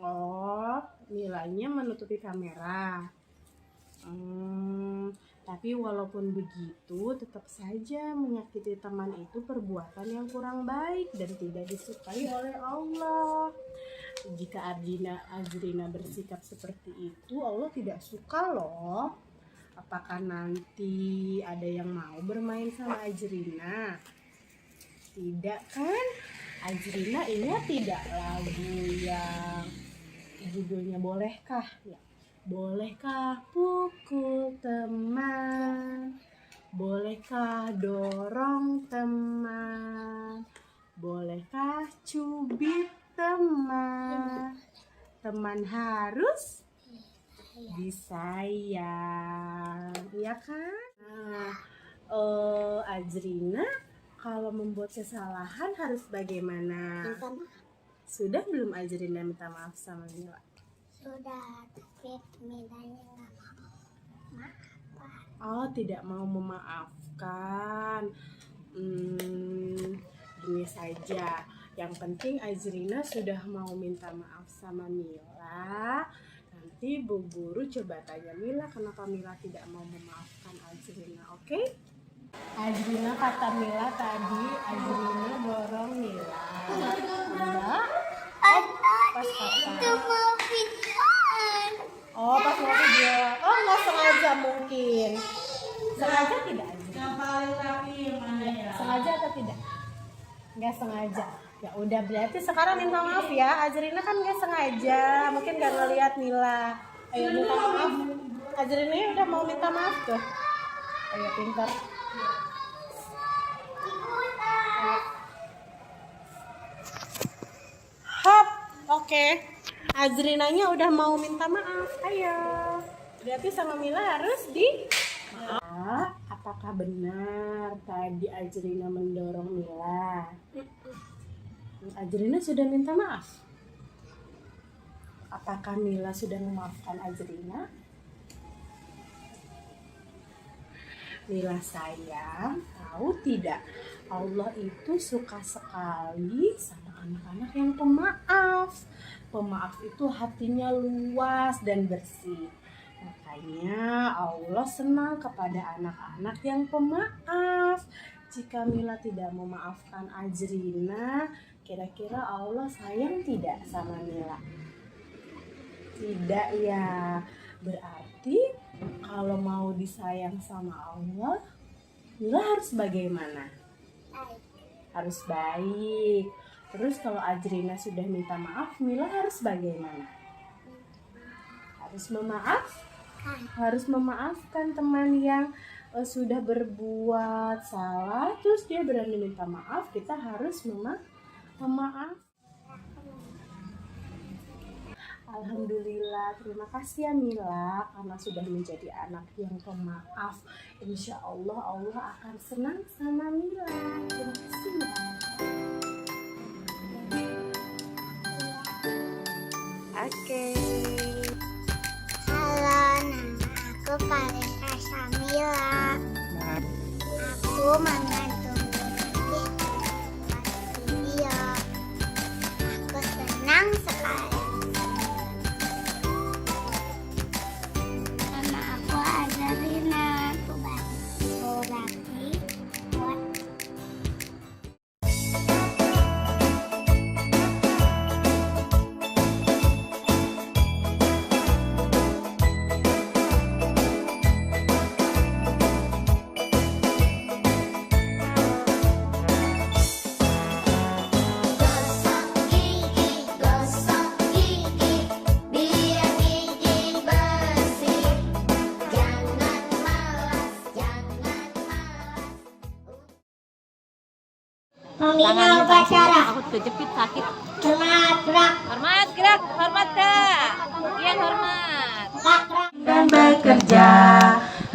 Oh, Milanya menutupi kamera. Tapi walaupun begitu, tetap saja menyakiti teman itu perbuatan yang kurang baik dan tidak disukai oleh Allah. Jika Azrina bersikap seperti itu, Allah tidak suka loh. Apakah nanti ada yang mau bermain sama Azrina? Tidak kan? Azrina ingat tidak lagu yang judulnya Bolehkah? Ya. Bolehkah pukul teman? Bolehkah dorong teman? Bolehkah cubit teman? Teman harus disayang, ya kan? Nah, Azrina kalau membuat kesalahan harus bagaimana? Minta maaf. Sudah belum Azrina minta maaf sama Mila? Sudah, tapi Milanya nggak mau. Oh, tidak mau memaafkan. Gini saja. Yang penting Azrina sudah mau minta maaf sama Mila. Nanti Bu Guru coba tanya Mila kenapa Mila tidak mau memaafkan Azrina, oke? Azrina kata Mila tadi, Azrina dorong Mila. Enggak? Pas kapan? Oh, pas mau video. Oh, nggak sengaja mungkin. Sengaja tidak? Yang paling rapi yang mana ya? Sengaja atau tidak? Nggak sengaja. Ya udah, berarti sekarang minta maaf ya. Azrina kan nggak sengaja, mungkin nggak ngelihat Mila. Ayo minta maaf. Azrina udah mau minta maaf tuh. Ayo pintar. Hop, oke. Azrinanya udah mau minta maaf. Ayo. Berarti sama Mila harus di apakah benar tadi Azrina mendorong Mila? Azrina sudah minta maaf. Apakah Mila sudah memaafkan Azrina? Mila sayang, tahu tidak? Allah itu suka sekali sama anak-anak yang pemaaf. Pemaaf itu hatinya luas dan bersih. Makanya Allah senang kepada anak-anak yang pemaaf. Jika Mila tidak memaafkan Azrina, kira-kira Allah sayang tidak sama Mila? Tidak ya. Berarti kalau mau disayang sama Allah, Mila harus bagaimana? Harus baik. Terus kalau Azrina sudah minta maaf, Mila harus bagaimana? Harus harus memaafkan teman yang sudah berbuat salah, terus dia berani minta maaf, kita harus memaaf. Alhamdulillah, terima kasih ya Mila karena sudah menjadi anak yang pemaaf. Insya Allah Allah akan senang sama Mila. Terima kasih ya. Oke. Halo, nama aku Parisa Samila. Aku mengandung video. Aku senang sekali. Nama aku Azrina. Aku berarti buat gosok gigi biar gigi bersih. Jangan malas. Memina upacara. Aku kejepit sakit. Gerak, gerak, Hormat, gerak, hormat kak. Iya hormat. Dan bekerja,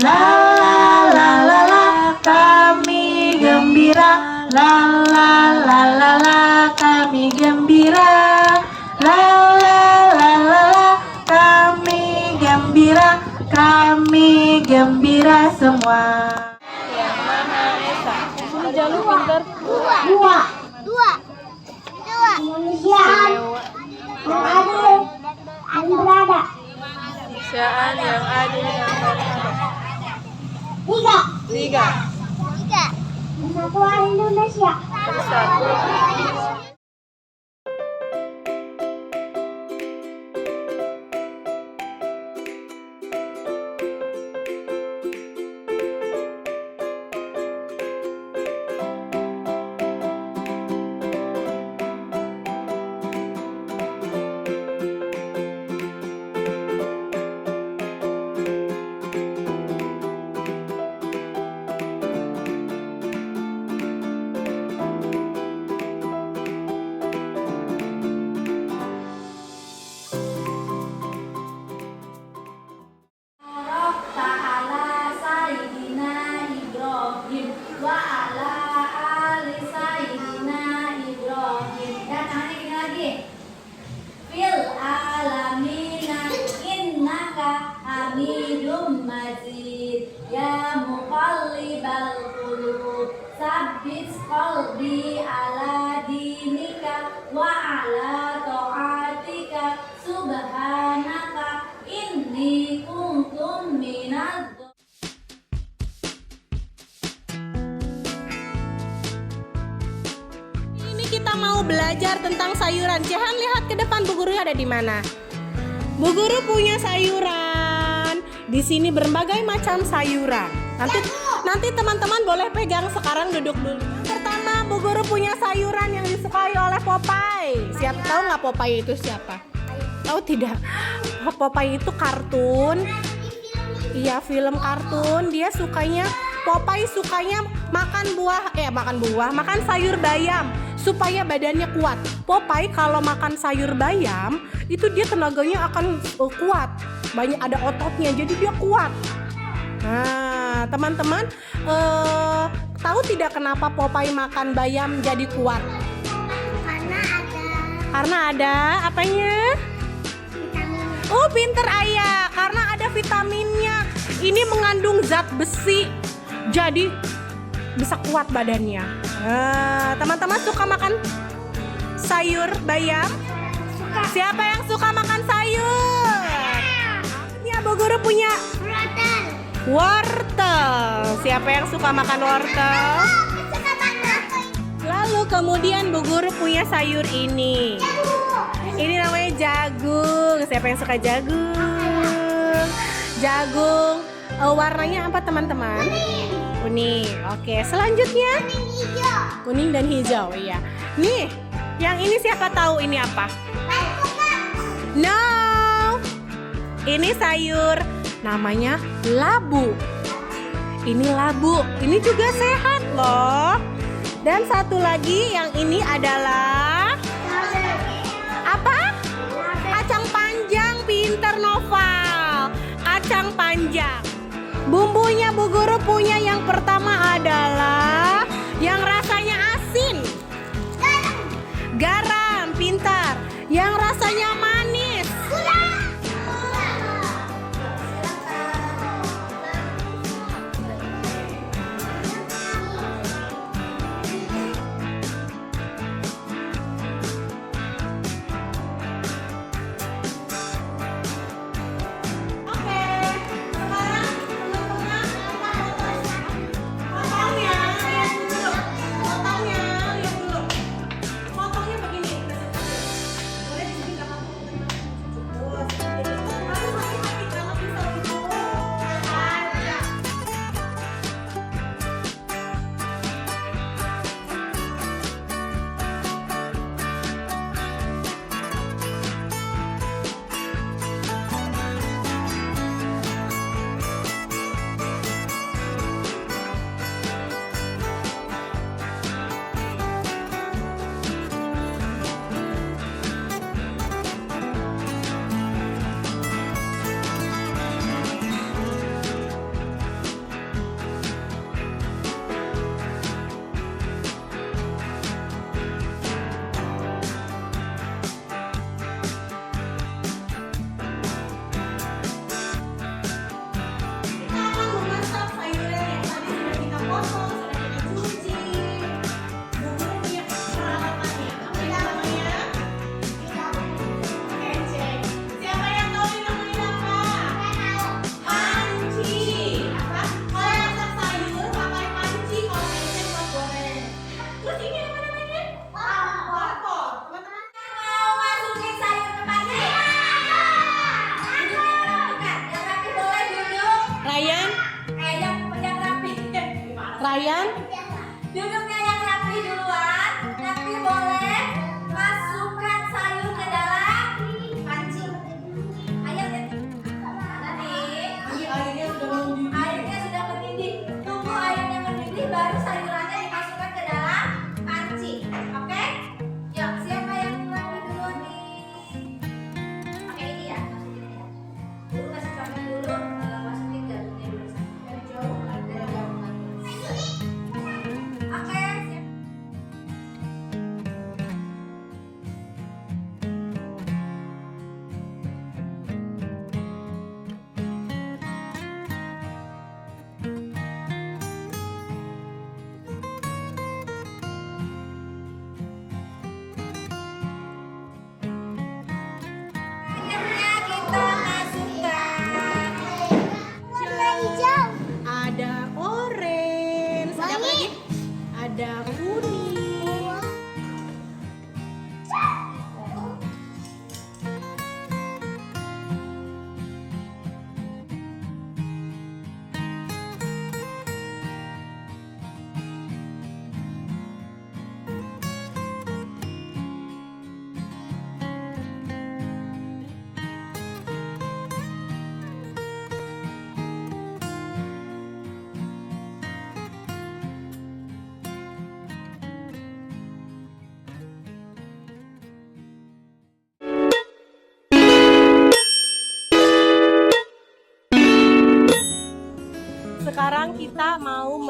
la la la la la, kami gembira, la la la la la, kami gembira, la la la la la, kami gembira semua. dua. Kemanusiaan yang adil dan beradab. Kemanusiaan yang adil dan beradab. Tiga. Persatuan Indonesia. Bersatu. Hamidum Majid. Ya muqallibal qulub, sabbit qalbi ala dinika wa ala ta'atika subhanaka inni kuntum minadz. Ini kita mau belajar tentang sayuran. Jangan lihat ke depan, Bu Guru ada di mana. Bu Guru punya sayuran. Di sini berbagai macam sayuran. Nanti teman-teman boleh pegang, sekarang duduk dulu. Yang pertama, Bu Guru punya sayuran yang disukai oleh Popeye. Siapa tahu nggak Popeye itu siapa? Tahu tidak? Popeye itu kartun. Iya, film kartun. Dia Popeye sukanya makan sayur bayam supaya badannya kuat. Popeye kalau makan sayur bayam itu dia tenaganya akan kuat. Banyak ada ototnya, jadi dia kuat. Nah, teman-teman tahu tidak kenapa Popeye makan bayam jadi kuat? Karena ada apanya? Oh, pinter ayah, karena ada vitaminnya. Ini mengandung zat besi, jadi bisa kuat badannya. Teman-teman suka makan sayur bayam? Siapa yang suka makan sayur? Ya, Bu Guru punya wortel. Siapa yang suka makan wortel? Lalu kemudian Bu Guru punya sayur ini. Ini namanya jagung. Siapa yang suka jagung? Jagung. Warnanya apa teman-teman? Kuning. Oke, selanjutnya kuning dan hijau. Iya. Nih, yang ini siapa tahu ini apa? No. Ini sayur namanya labu. Ini labu. Ini juga sehat loh. Dan satu lagi yang ini adalah apa? Kacang panjang. Pinter Noval. Kacang panjang. Bumbunya Bu Guru punya yang pertama adalah yang rasanya asin. Garam, pintar. Yang rasanya manis.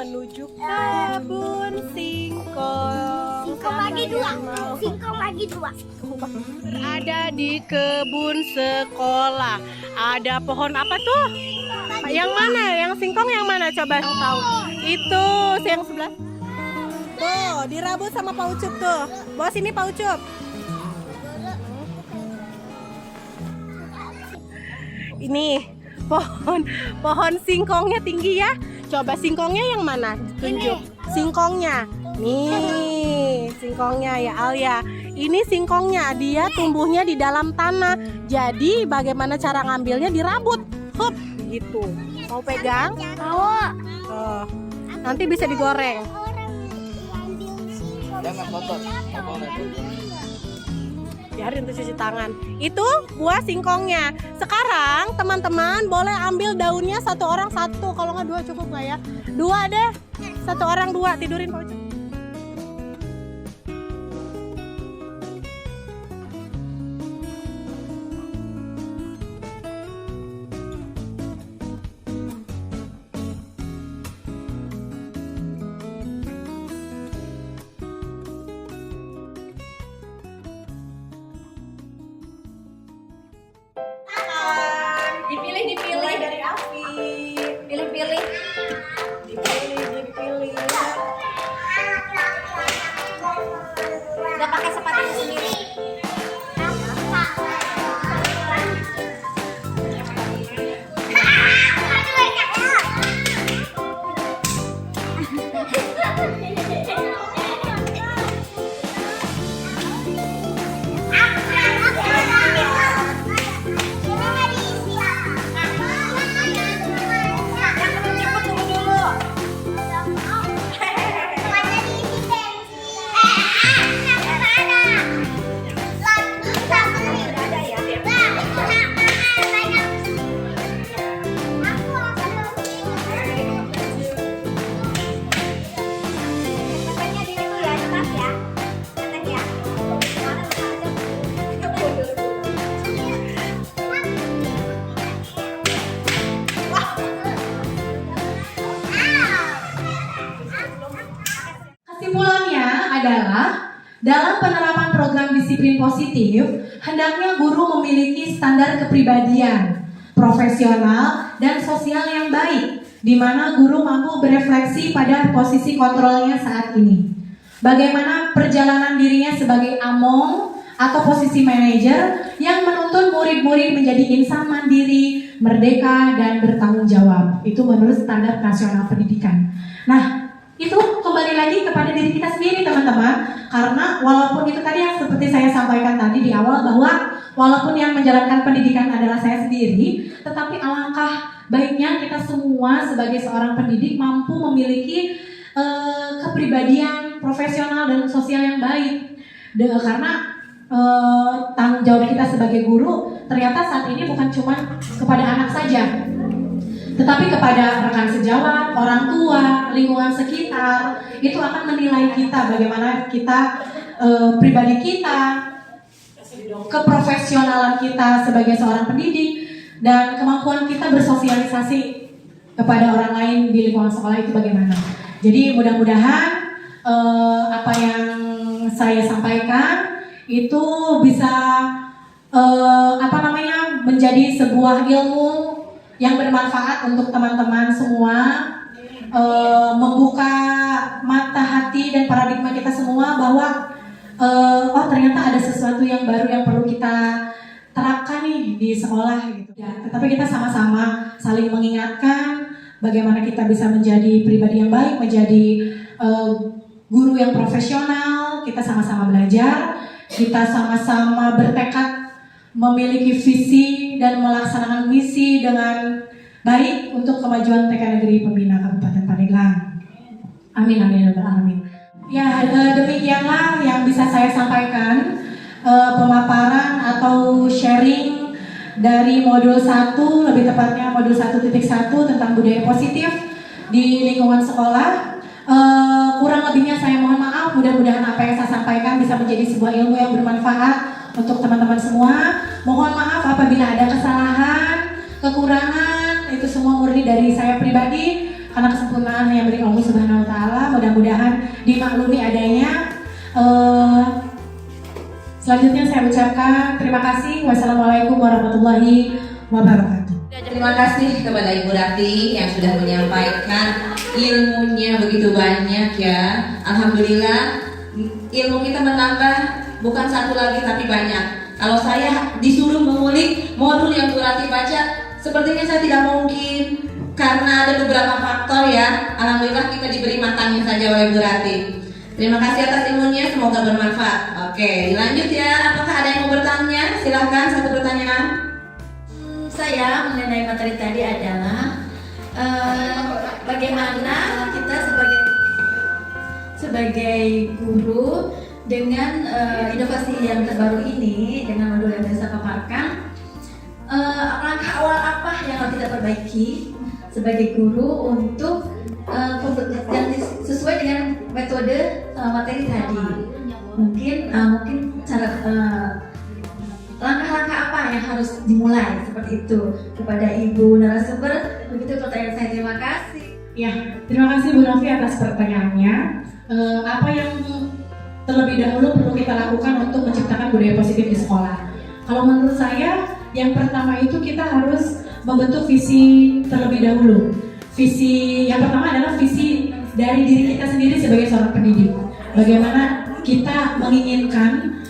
menuju kebun singkong. Singkong bagi dua. Singkong bagi dua. Berada di kebun sekolah. Ada pohon apa tuh? Yang mana? Yang singkong yang mana? Coba tahu. Itu yang sebelah. Tuh, dirabut sama Pak Ucup tuh. Bawa sini Pak Ucup. Ini pohon singkongnya tinggi ya. Coba singkongnya yang mana? Tunjuk. Singkongnya. Nih, singkongnya ya Alia. Ini singkongnya, dia tumbuhnya di dalam tanah. Jadi bagaimana cara ngambilnya? Dirabut. Hup, gitu. Mau pegang? Mau. Oh, nanti bisa digoreng. Jangan kotor. Biarin tuh cuci tangan. Itu buah singkongnya. Sekarang teman-teman boleh ambil daunnya satu orang satu. Kalau nggak dua cukup nggak ya? Dua deh. Satu orang dua. Tidurin Pak Ucup. Dipilih Dari Afi. pilih Dipilih. udah pakai sepatunya sendiri. Kesimpulannya adalah dalam penerapan program disiplin positif, hendaknya guru memiliki standar kepribadian, profesional, dan sosial yang baik, di mana guru mampu berefleksi pada posisi kontrolnya saat ini. Bagaimana perjalanan dirinya sebagai among atau posisi manajer yang menuntun murid-murid menjadi insan mandiri, merdeka, dan bertanggung jawab. Itu menurut standar nasional pendidikan. Nah, itu kembali lagi kepada diri kita sendiri teman-teman, karena walaupun itu tadi yang seperti saya sampaikan tadi di awal, bahwa walaupun yang menjalankan pendidikan adalah saya sendiri, tetapi alangkah baiknya kita semua sebagai seorang pendidik mampu memiliki kepribadian profesional dan sosial yang baik. Karena tanggung jawab kita sebagai guru ternyata saat ini bukan cuma kepada anak saja, tetapi kepada rekan sejawat, orang tua, lingkungan sekitar. Itu akan menilai kita, bagaimana kita, pribadi kita, keprofesionalan kita sebagai seorang pendidik, dan kemampuan kita bersosialisasi kepada orang lain di lingkungan sekolah itu bagaimana. Jadi mudah-mudahan apa yang saya sampaikan itu bisa menjadi sebuah ilmu yang bermanfaat untuk teman-teman semua, membuka mata hati dan paradigma kita semua bahwa oh ternyata ada sesuatu yang baru yang perlu kita terapkan nih di sekolah gitu ya. Tetapi kita sama-sama saling mengingatkan bagaimana kita bisa menjadi pribadi yang baik, menjadi guru yang profesional. Kita sama-sama belajar, kita sama-sama bertekad memiliki visi dan melaksanakan misi dengan baik untuk kemajuan TK Negeri Pembina Kabupaten Pandeglang. Amin amin amin. Ya, demikianlah yang bisa saya sampaikan, pemaparan atau sharing dari modul 1, lebih tepatnya modul 1.1 tentang budaya positif di lingkungan sekolah. Kurang lebihnya saya mohon maaf, mudah-mudahan apa yang saya sampaikan bisa menjadi sebuah ilmu yang bermanfaat untuk teman-teman semua. Mohon maaf apabila ada kesalahan, kekurangan, itu semua murni dari saya pribadi. karena kesempurnaan yang beri Allah Subhanahu wa taala. Mudah-mudahan dimaklumi adanya. Selanjutnya saya ucapkan terima kasih. Wassalamualaikum warahmatullahi wabarakatuh. Terima kasih kepada Ibu Rati yang sudah menyampaikan ilmunya begitu banyak ya. Alhamdulillah ilmu kita menambah, bukan satu lagi tapi banyak. Kalau saya disuruh mengulik modul yang Bu Rati baca, sepertinya saya tidak mungkin karena ada beberapa faktor ya. Alhamdulillah kita diberi matanya saja oleh Bu Rati. Terima kasih atas ilmunya, semoga bermanfaat. Oke, dilanjut ya. Apakah ada yang mau bertanya? Silahkan, satu pertanyaan. Saya mengenai materi tadi adalah bagaimana kita sebagai guru dengan inovasi yang terbaru ini, dengan modul yang saya paparkan, langkah awal apa yang harus kita perbaiki sebagai guru untuk yang sesuai dengan metode materi tadi. Mungkin cara langkah-langkah apa yang harus dimulai seperti itu kepada Ibu narasumber. Begitu pertanyaan saya, terima kasih. Ya, terima kasih Bu Novi atas pertanyaannya. Apa yang terlebih dahulu perlu kita lakukan untuk menciptakan budaya positif di sekolah? Kalau menurut saya, yang pertama itu kita harus membentuk visi terlebih dahulu. Visi yang pertama adalah visi dari diri kita sendiri sebagai seorang pendidik. Bagaimana kita menginginkan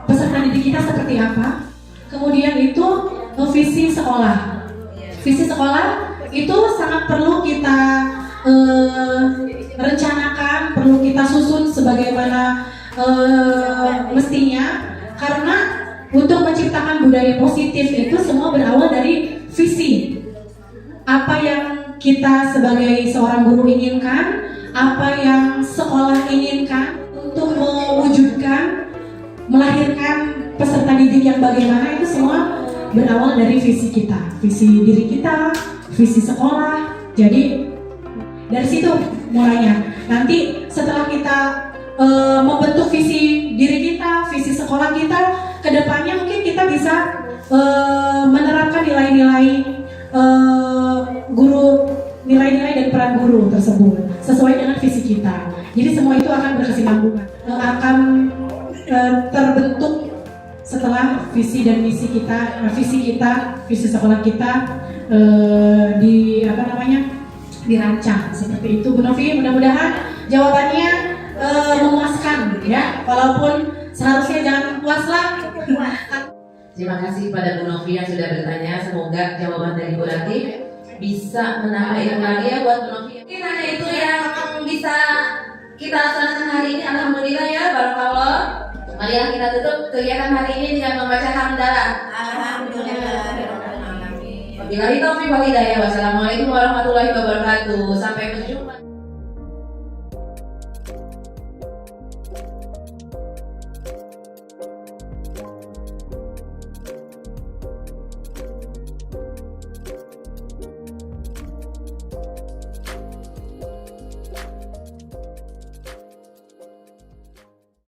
peserta didik kita seperti apa. Kemudian itu visi sekolah. Visi sekolah itu sangat perlu kita rencanakan, perlu kita susun sebagaimana mestinya, karena untuk menciptakan budaya positif itu semua berawal dari visi. Apa yang kita sebagai seorang guru inginkan, apa yang sekolah inginkan untuk mewujudkan, melahirkan peserta didik yang bagaimana, itu semua berawal dari visi kita, visi diri kita, visi sekolah. Jadi dari situ mulainya. Nanti setelah kita membentuk visi diri kita, visi sekolah kita, kedepannya mungkin kita bisa menerapkan nilai-nilai guru, nilai-nilai dan peran guru tersebut sesuai dengan visi kita. Jadi semua itu akan berkesinambungan, akan terbentuk setelah visi dan misi kita, visi sekolah kita dirancang seperti itu. Bu Novi, mudah-mudahan jawabannya memuaskan ya, walaupun seharusnya jangan puas lah. Terima kasih pada Bu Novi yang sudah bertanya. Semoga jawaban dari Bu Rati bisa menambah ilmu lagi ya buat Bu Novi. Mungkin hanya itu yang bisa kita laksanakan hari ini. Alhamdulillah ya, barakallah. Marilah kita tutup kegiatan hari ini dengan membaca hamdalah. Alhamdulillah. Wabillahi taufiq wal hidayah. Wassalamualaikum warahmatullahi wabarakatuh. Sampai berjumpa.